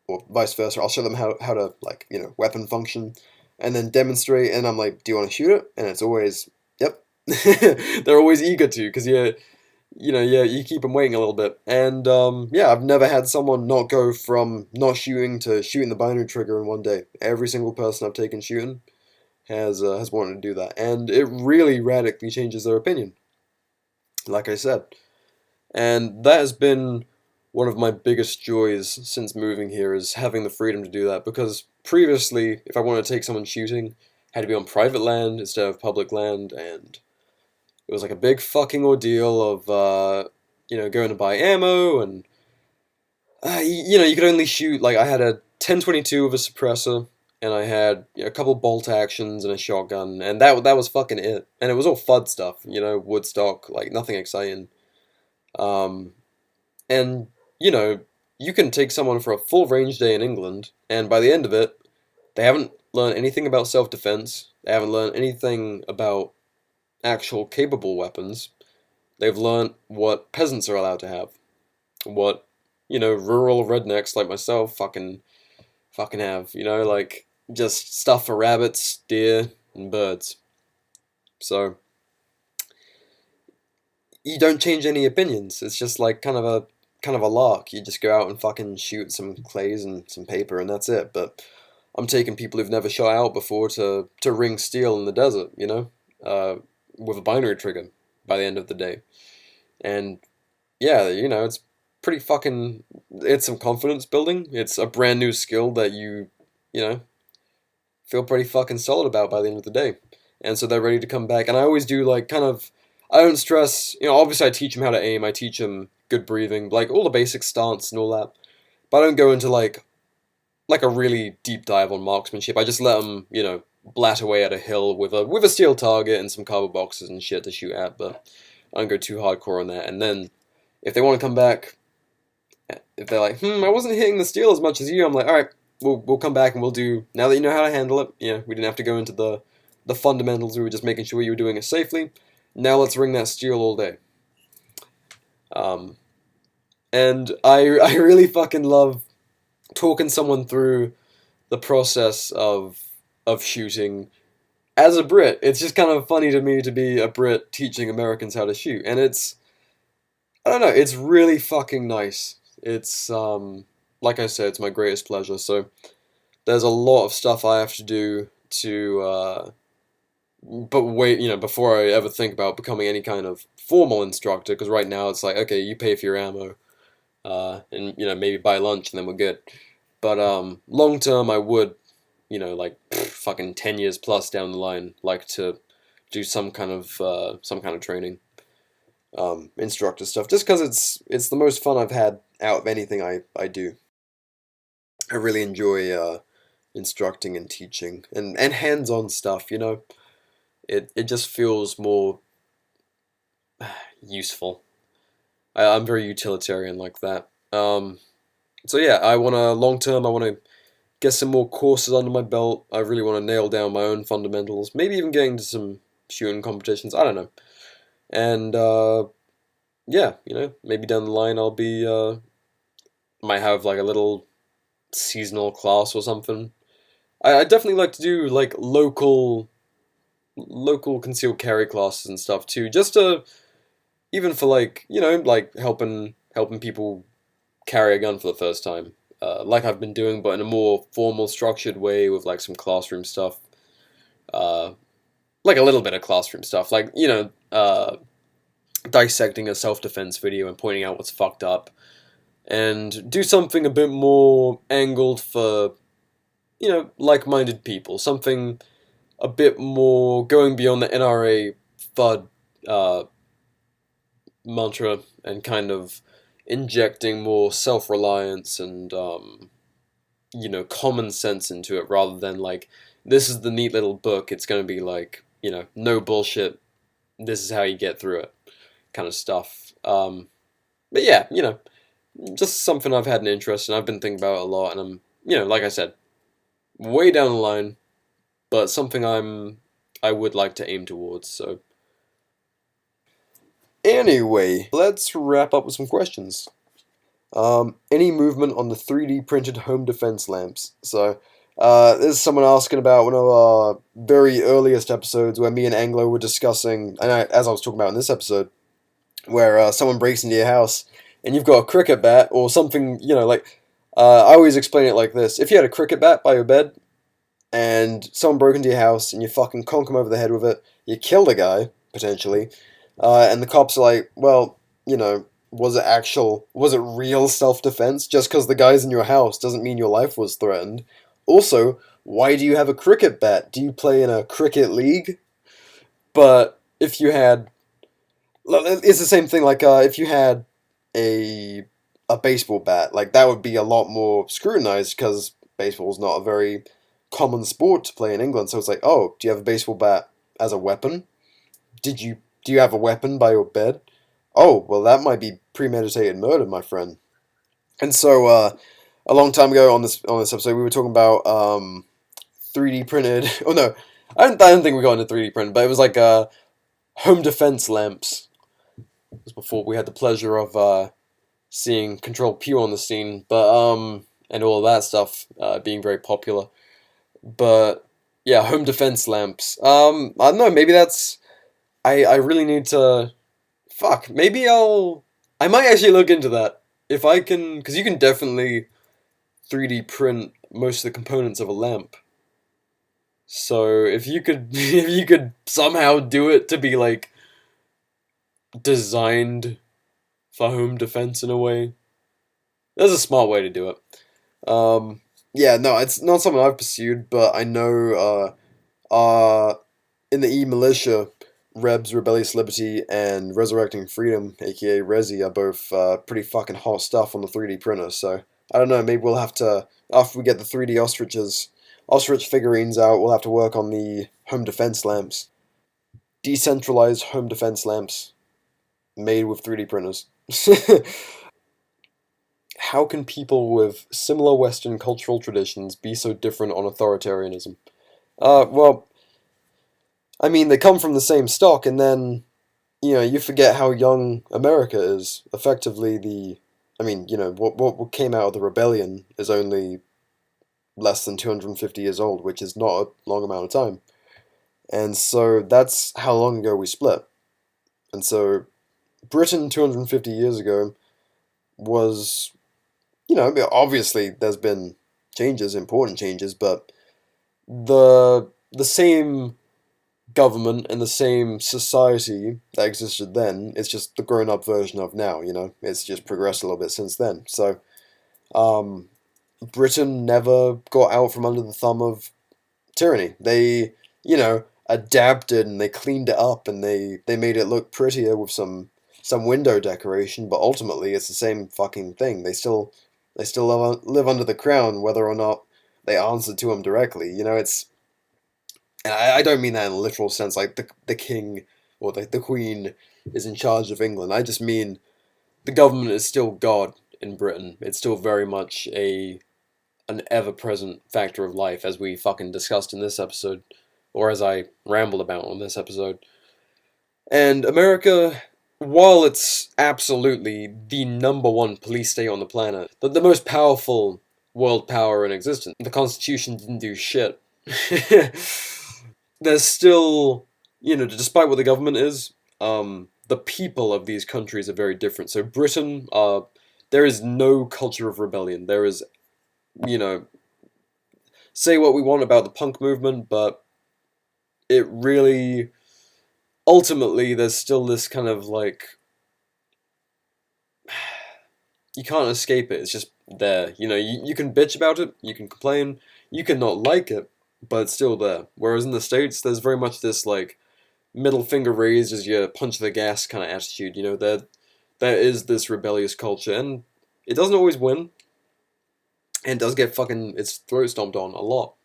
or vice versa. I'll show them how to like weapon function, and then demonstrate. And I'm like, do you want to shoot it? And it's always, yep. They're always eager to, because you keep them waiting a little bit. And I've never had someone not go from not shooting to shooting the binary trigger in one day. Every single person I've taken shooting has wanted to do that, and it really radically changes their opinion, like I said. And that has been one of my biggest joys since moving here, is having the freedom to do that, because previously, if I wanted to take someone shooting, it had to be on private land instead of public land, and it was like a big fucking ordeal of, going to buy ammo, and, you could only shoot, like, I had a 10-22 with a suppressor, and I had a couple bolt actions and a shotgun, and that was fucking it. And it was all FUD stuff, Woodstock, like, nothing exciting. And, you can take someone for a full range day in England, and by the end of it, they haven't learned anything about self-defense, they haven't learned anything about actual capable weapons. They've learned what peasants are allowed to have, what, rural rednecks like myself fucking have, like, just stuff for rabbits, deer, and birds. So, you don't change any opinions. It's just like kind of a lark. You just go out and fucking shoot some clays and some paper, and that's it. But I'm taking people who've never shot out before to ring steel in the desert, with a binary trigger by the end of the day. And yeah, it's pretty fucking, it's some confidence building. It's a brand new skill that you feel pretty fucking solid about by the end of the day. And so they're ready to come back. And I always do like I don't stress, obviously I teach them how to aim, I teach them good breathing, like all the basic stance and all that. But I don't go into like a really deep dive on marksmanship. I just let them, blat away at a hill with a steel target and some cardboard boxes and shit to shoot at, but I don't go too hardcore on that. And then if they want to come back, if they're like, I wasn't hitting the steel as much as you, I'm like, alright, we'll come back and we'll do, now that you know how to handle it, we didn't have to go into the fundamentals, we were just making sure you were doing it safely. Now let's ring that steel all day. And I really fucking love talking someone through the process of shooting. As a Brit, it's just kind of funny to me to be a Brit teaching Americans how to shoot, and it's, I don't know, it's really fucking nice. It's, like I said, it's my greatest pleasure, so there's a lot of stuff I have to do to, but wait, before I ever think about becoming any kind of formal instructor, because right now it's like, okay, you pay for your ammo, and, maybe buy lunch and then we're good. But, long term I would, fucking 10 years plus down the line, like to do some kind of training, instructor stuff, just because it's the most fun I've had out of anything I do. I really enjoy instructing and teaching and hands-on stuff. It just feels more useful. I'm very utilitarian like that. So yeah, I want to long term. I want to get some more courses under my belt. I really want to nail down my own fundamentals. Maybe even getting to some shooting competitions. I don't know. And yeah, maybe down the line I'll be might have like a little seasonal class or something. I definitely like to do like local concealed carry classes and stuff too, just to even for like like helping people carry a gun for the first time, like I've been doing, but in a more formal, structured way with like some classroom stuff, like a little bit of classroom stuff, like dissecting a self-defense video and pointing out what's fucked up, and do something a bit more angled for like-minded people, something a bit more going beyond the NRA FUD mantra and kind of injecting more self-reliance and common sense into it, rather than like, this is the neat little book, it's going to be like, no bullshit, this is how you get through it kind of stuff. But yeah, just something I've had an interest in, I've been thinking about it a lot, and I'm, like I said, way down the line, but something I would like to aim towards, so. Anyway, let's wrap up with some questions. Any movement on the 3D printed home defense lamps? So, there's someone asking about one of our very earliest episodes where me and Anglo were discussing, and as I was talking about in this episode, where someone breaks into your house and you've got a cricket bat or something, like, I always explain it like this. If you had a cricket bat by your bed and someone broke into your house and you fucking conk them over the head with it, you killed a guy, potentially, and the cops are like, well, was it real self-defense? Just because the guy's in your house doesn't mean your life was threatened. Also, why do you have a cricket bat? Do you play in a cricket league? But if you had, it's the same thing, like, if you had a baseball bat, like, that would be a lot more scrutinized, because baseball's not a very common sport to play in England, so it's like, oh, do you have a baseball bat as a weapon? Do you have a weapon by your bed? Oh, well, that might be premeditated murder, my friend. And so, a long time ago on this episode, we were talking about 3D printed. Oh no, I don't think we got into 3D printed, but it was like home defense lamps. It was before we had the pleasure of seeing Control Q on the scene, but and all of that stuff being very popular. But yeah, home defense lamps. I don't know. Maybe that's. I really need to. Fuck. Maybe I might actually look into that if I can, because you can definitely 3D print most of the components of a lamp. So if you could somehow do it to be like designed for home defense in a way, that's a smart way to do it. Yeah, no, it's not something I've pursued, but I know in the E-Militia, Rebs, Rebellious Liberty, and Resurrecting Freedom, aka Resi, are both pretty fucking hot stuff on the 3D printer, so I don't know, maybe we'll have to, after we get the 3D ostrich figurines out, we'll have to work on the home defense lamps. Decentralized home defense lamps made with 3D printers. How can people with similar Western cultural traditions be so different on authoritarianism? Well, I mean, they come from the same stock, and then, you forget how young America is. Effectively, what came out of the rebellion is only less than 250 years old, which is not a long amount of time. And so that's how long ago we split. And so Britain 250 years ago was, obviously there's been changes, important changes, but the same government and the same society that existed then, it's just the grown-up version of now, it's just progressed a little bit since then. So Britain never got out from under the thumb of tyranny. They, adapted and they cleaned it up and they made it look prettier with some window decoration, but ultimately it's the same fucking thing. They still live under the crown, whether or not they answer to him directly. You know, it's, and I don't mean that in a literal sense, like the king or the queen is in charge of England. I just mean the government is still God in Britain. It's still very much an ever-present factor of life, as we fucking discussed in this episode, or as I rambled about on this episode. And America, while it's absolutely the #1 police state on the planet, the most powerful world power in existence, the Constitution didn't do shit. There's still, you know, despite what the government is, the people of these countries are very different. So Britain, there is no culture of rebellion. There is, you know, say what we want about the punk movement, but it really, ultimately, there's still this kind of like, you can't escape it. It's just there. You know, you can bitch about it, you can complain, you can not like it, but it's still there. Whereas in the States, there's very much this like middle finger raised as you punch the gas kind of attitude. You know, there is this rebellious culture, and it doesn't always win, and it does get fucking its throat stomped on a lot.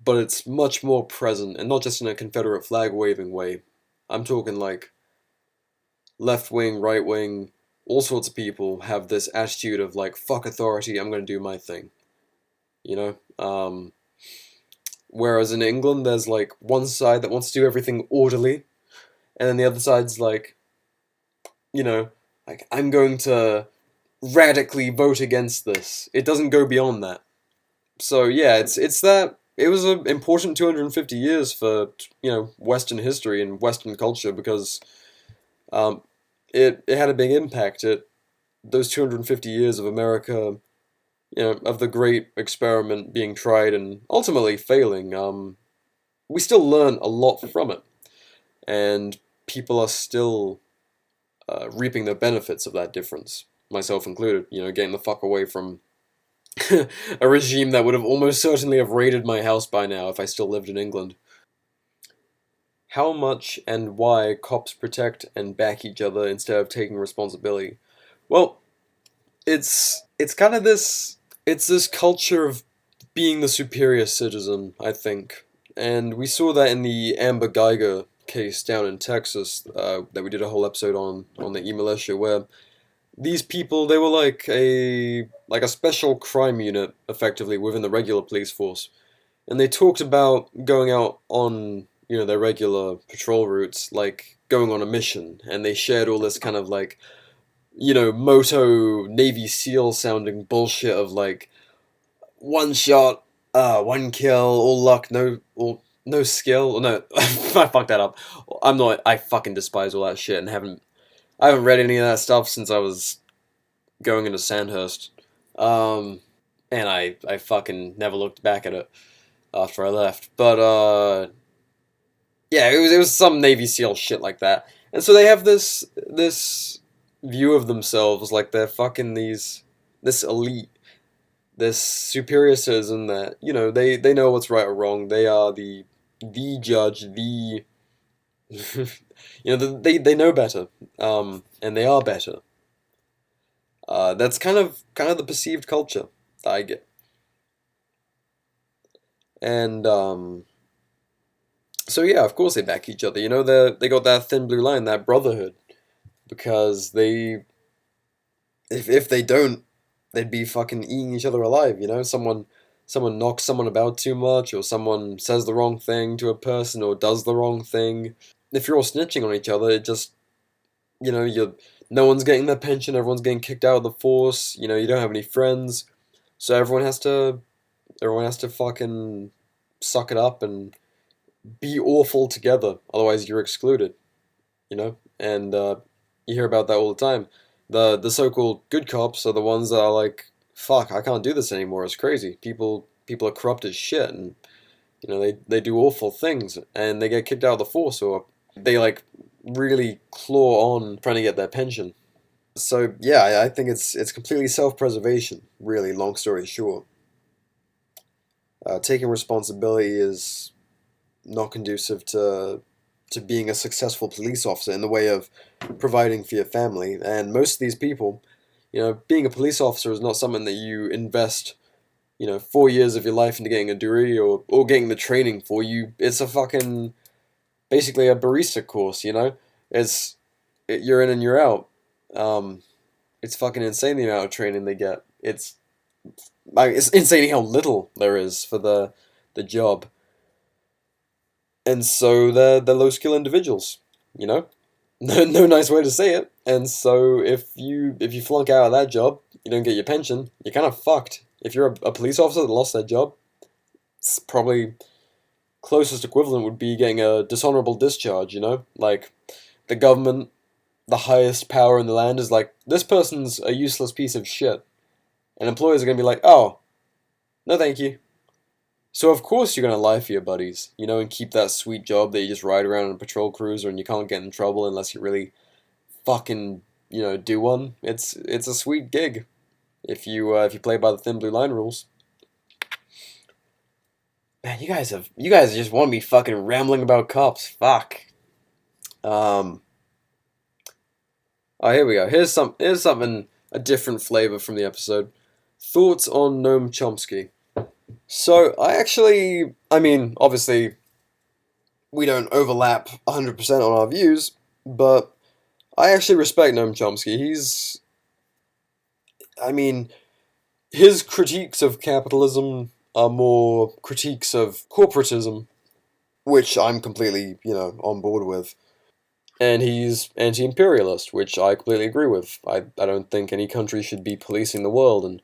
But it's much more present, and not just in a Confederate flag waving way. I'm talking like left wing, right wing, all sorts of people have this attitude of like, fuck authority, I'm gonna do my thing. You know? Whereas in England, there's like one side that wants to do everything orderly, and then the other side's like, you know, like, I'm going to radically vote against this. It doesn't go beyond that. So yeah, it's that, it was an important 250 years for, you know, Western history and Western culture, because it had a big impact. Those 250 years of America, you know, of the great experiment being tried and ultimately failing, we still learn a lot from it. And people are still reaping the benefits of that difference, myself included, you know, getting the fuck away from a regime that would have almost certainly have raided my house by now if I still lived in England. How much and why cops protect and back each other instead of taking responsibility? Well, it's kind of this culture of being the superior citizen, I think. And we saw that in the Amber Geiger case down in Texas, that we did a whole episode on the E-Militia, where these people, they were like a special crime unit, effectively, within the regular police force. And they talked about going out on, you know, their regular patrol routes, like going on a mission. And they shared all this kind of like, you know, moto Navy SEAL sounding bullshit of like, one shot, one kill, all luck, no skill. No, I fucked that up. I fucking despise all that shit and I haven't read any of that stuff since I was going into Sandhurst. And I fucking never looked back at it after I left. But, yeah, it was some Navy SEAL shit like that. And so they have this view of themselves like they're fucking this elite, this superior citizen that, you know, they know what's right or wrong. They are the judge, you know, they know better, and they are better. That's kind of the perceived culture that I get. And, so yeah, of course they back each other, you know, they got that thin blue line, that brotherhood, because if they don't, they'd be fucking eating each other alive, you know, someone knocks someone about too much, or someone says the wrong thing to a person, or does the wrong thing. If you're all snitching on each other, it just, you know, no one's getting their pension, everyone's getting kicked out of the force, you know, you don't have any friends, so everyone has to fucking suck it up and be awful together, otherwise you're excluded, you know, and you hear about that all the time. The so-called good cops are the ones that are like, fuck, I can't do this anymore, it's crazy, people are corrupt as shit, and, you know, they do awful things, and they get kicked out of the force, or they, like, really claw on trying to get their pension. So, yeah, I think it's completely self-preservation, really, long story short. Taking responsibility is not conducive to being a successful police officer in the way of providing for your family. And most of these people, being a police officer is not something that you invest, 4 years of your life into getting a degree or getting the training for. It's a fucking, basically a barista course, you're in and you're out. It's fucking insane the amount of training they get. It's insane how little there is for the job. And so they're low skill individuals, No nice way to say it. And so if you flunk out of that job, you don't get your pension, you're kind of fucked. If you're a police officer that lost their job, it's probably closest equivalent would be getting a dishonorable discharge, Like, the government, the highest power in the land, is like, this person's a useless piece of shit. And employers are going to be like, oh, no thank you. So of course you're going to lie for your buddies, and keep that sweet job that you just ride around in a patrol cruiser and you can't get in trouble unless you really fucking, do one. It's a sweet gig if you play by the thin blue line rules. Man, you guys just want me fucking rambling about cops. Fuck. Oh, here we go. Here's something, a different flavor from the episode. Thoughts on Noam Chomsky. So, obviously, we don't overlap 100% on our views, but I actually respect Noam Chomsky. His critiques of capitalism are more critiques of corporatism, which I'm completely, on board with. And he's anti-imperialist, which I completely agree with. I don't think any country should be policing the world and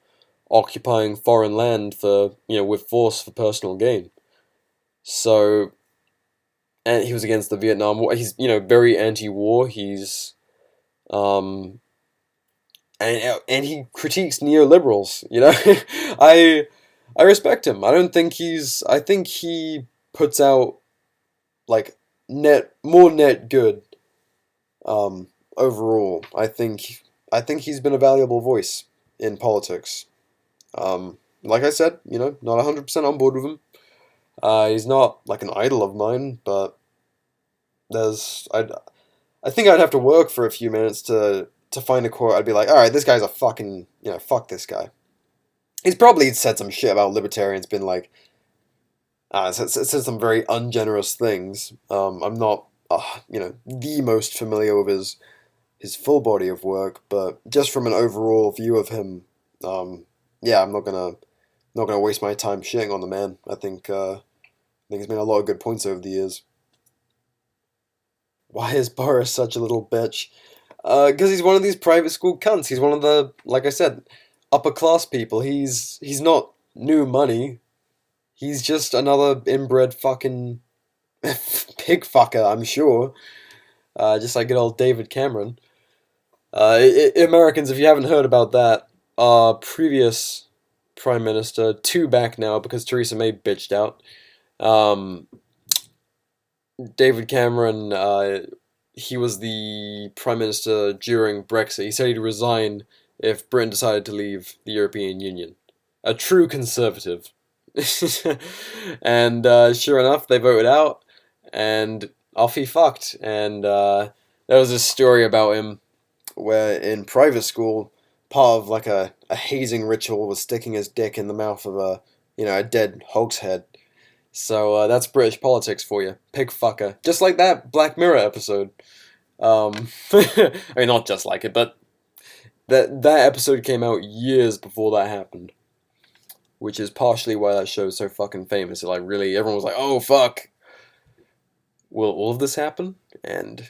occupying foreign land for, with force for personal gain. So, and he was against the Vietnam War. He's, very anti-war. He's, and he critiques neoliberals, I respect him. I think he puts out, like, more net good, overall. I think he's been a valuable voice in politics. Like I said, not 100% on board with him. He's not like an idol of mine, but I think I'd have to work for a few minutes to find a quote. I'd be like, all right, this guy's a fucking, fuck this guy. He's probably said some shit about libertarians, been like, said some very ungenerous things. I'm not, the most familiar with his full body of work, but just from an overall view of him, yeah, I'm not gonna waste my time shitting on the man. I think he's made a lot of good points over the years. Why is Boris such a little bitch? Because he's one of these private school cunts. He's one of the, like I said, upper class people. He's not new money. He's just another inbred fucking pig fucker, I'm sure. Just like good old David Cameron. Americans, if you haven't heard about that, our previous Prime Minister, 2 back now because Theresa May bitched out, David Cameron, he was the Prime Minister during Brexit. He said he'd resign if Britain decided to leave the European Union. A true conservative. And sure enough, they voted out, and off he fucked. And there was this story about him where in private school, part of like a hazing ritual was sticking his dick in the mouth of a dead hog's head. So that's British politics for you. Pig fucker. Just like that Black Mirror episode. I mean, not just like it, but that episode came out years before that happened. Which is partially why that show is so fucking famous. Like, really, everyone was like, oh, fuck. Will all of this happen? And,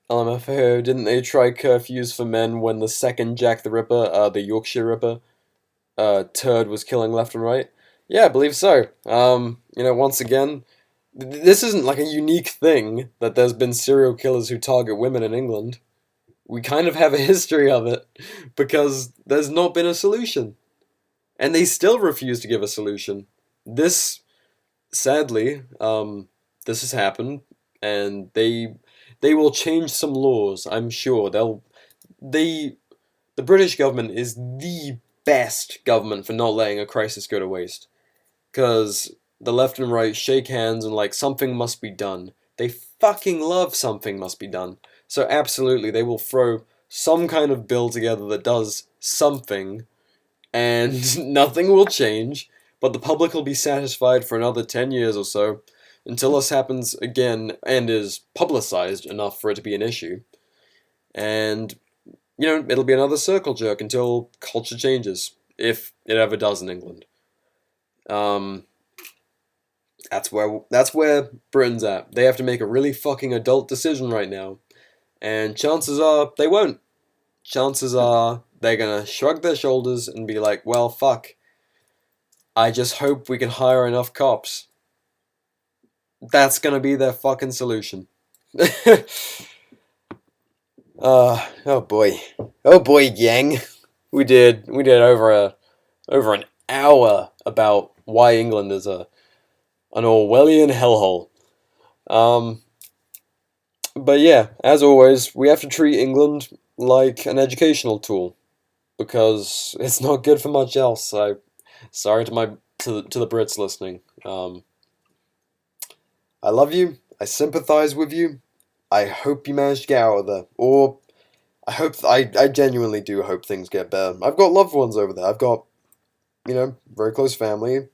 LMFAO, didn't they try curfews for men when the second Jack the Ripper, the Yorkshire Ripper, turd was killing left and right? Yeah, I believe so. Once again, this isn't like a unique thing that there's been serial killers who target women in England. We kind of have a history of it because there's not been a solution. And they still refuse to give a solution. This, sadly, this has happened, and they will change some laws, I'm sure. the British government is the best government for not letting a crisis go to waste. Because the left and right shake hands and like, something must be done. They fucking love something must be done. So absolutely, they will throw some kind of bill together that does something, and nothing will change, but the public will be satisfied for another 10 years or so, until this happens again and is publicized enough for it to be an issue. And, it'll be another circle jerk until culture changes, if it ever does in England. That's where Britain's at. They have to make a really fucking adult decision right now, and chances are they won't. Chances are they're gonna shrug their shoulders and be like, well, fuck. I just hope we can hire enough cops. That's gonna be their fucking solution. Oh boy, gang. We did over an hour about why England is an Orwellian hellhole. But yeah, as always, we have to treat England like an educational tool, because it's not good for much else. Sorry to the Brits listening. I love you. I sympathize with you. I hope you managed to get out of there, or I genuinely do hope things get better. I've got loved ones over there. I've got, very close family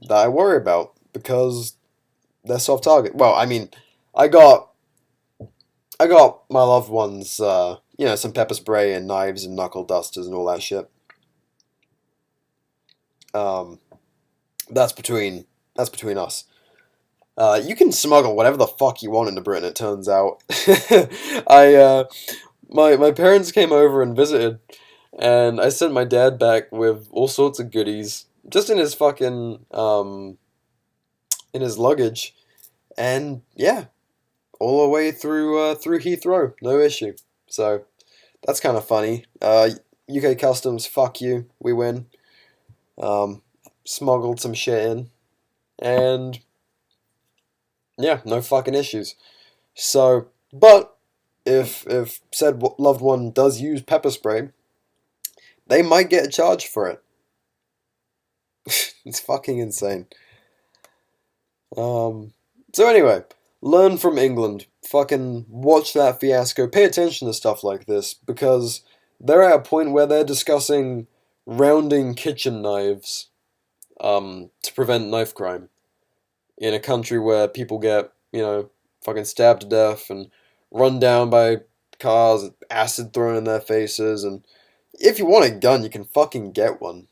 that I worry about because they're soft target. Well, I mean, I got my loved ones, some pepper spray and knives and knuckle dusters and all that shit. That's between us. You can smuggle whatever the fuck you want into Britain, it turns out. My parents came over and visited, and I sent my dad back with all sorts of goodies, just in his fucking, in his luggage, and yeah, all the way through Heathrow, no issue. So, that's kind of funny. UK Customs, fuck you, we win. Smuggled some shit in, and yeah, no fucking issues. So, but if said loved one does use pepper spray, they might get a charge for it. It's fucking insane. So anyway, learn from England. Fucking watch that fiasco. Pay attention to stuff like this, because they're at a point where they're discussing rounding kitchen knives to prevent knife crime in a country where people get, fucking stabbed to death and run down by cars, acid thrown in their faces, and if you want a gun, you can fucking get one.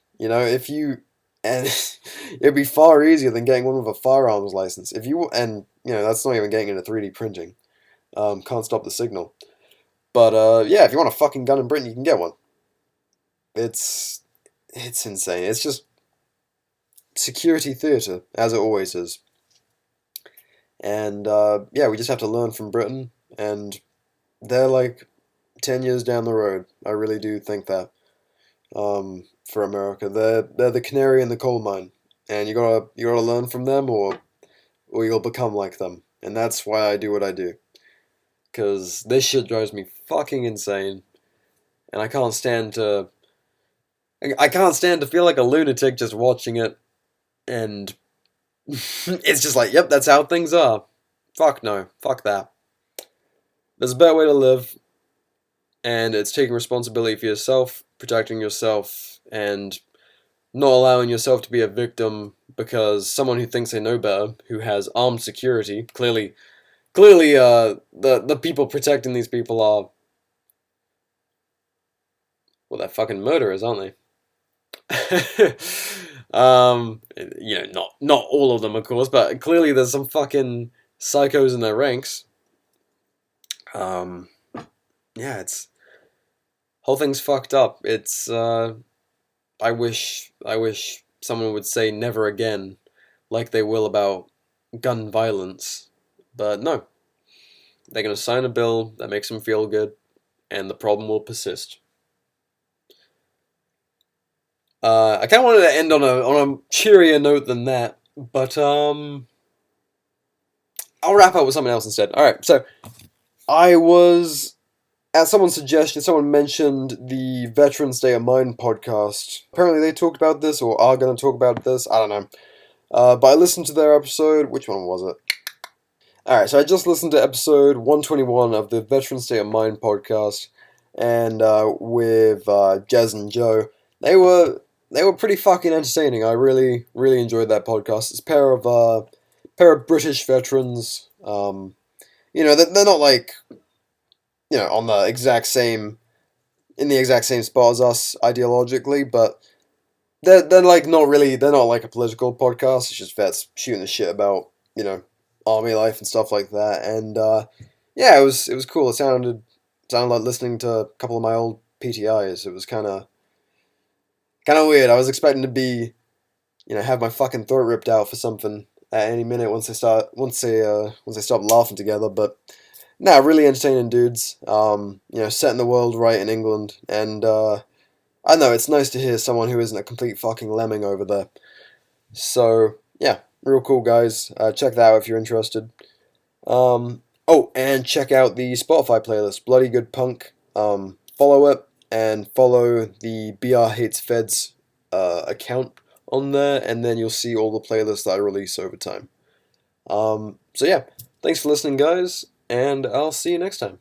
And it'd be far easier than getting one with a firearms license. That's not even getting into 3D printing. Can't stop the signal. But yeah, if you want a fucking gun in Britain, you can get one. It's insane. It's just security theatre, as it always is. And yeah, we just have to learn from Britain, and they're like 10 years down the road. I really do think that. For America, they're the canary in the coal mine, and you gotta learn from them, or you'll become like them. And that's why I do what I do, because this shit drives me fucking insane, and I can't stand to feel like a lunatic just watching it, and it's just like, yep, that's how things are. Fuck no, fuck that. There's a better way to live, and it's taking responsibility for yourself, protecting yourself, and not allowing yourself to be a victim because someone who thinks they know better, who has armed security, clearly, the people protecting these people are, well, they're fucking murderers, aren't they? Not all of them, of course, but clearly there's some fucking psychos in their ranks. Yeah, whole thing's fucked up. It's, I wish someone would say never again, like they will about gun violence, but no. They're gonna sign a bill that makes them feel good, and the problem will persist. I kind of wanted to end on a cheerier note than that, but I'll wrap up with something else instead. Alright, so I was At someone's suggestion, someone mentioned the Veterans Day of Mine podcast. Apparently they talked about this, or are going to talk about this, I don't know. But I listened to their episode. Which one was it? Alright, so I just listened to episode 121 of the Veterans Day of Mine podcast, and with Jez and Joe. They were pretty fucking entertaining. I really enjoyed that podcast. It's a pair of British veterans. They're not like, on the exact same spot as us ideologically, but they're like not really. They're not like a political podcast. It's just vets shooting the shit about army life and stuff like that. And yeah, it was cool. It sounded like listening to a couple of my old PTIs. It was kind of weird. I was expecting to be, have my fucking throat ripped out for something at any minute once they stop laughing together. But nah, really entertaining dudes. Setting the world right in England, and I know it's nice to hear someone who isn't a complete fucking lemming over there. So yeah, real cool guys. Check that out if you're interested. Oh, and check out the Spotify playlist, Bloody Good Punk. Follow it, and follow the BR Hates Feds account on there, and then you'll see all the playlists that I release over time. So yeah, thanks for listening, guys, and I'll see you next time.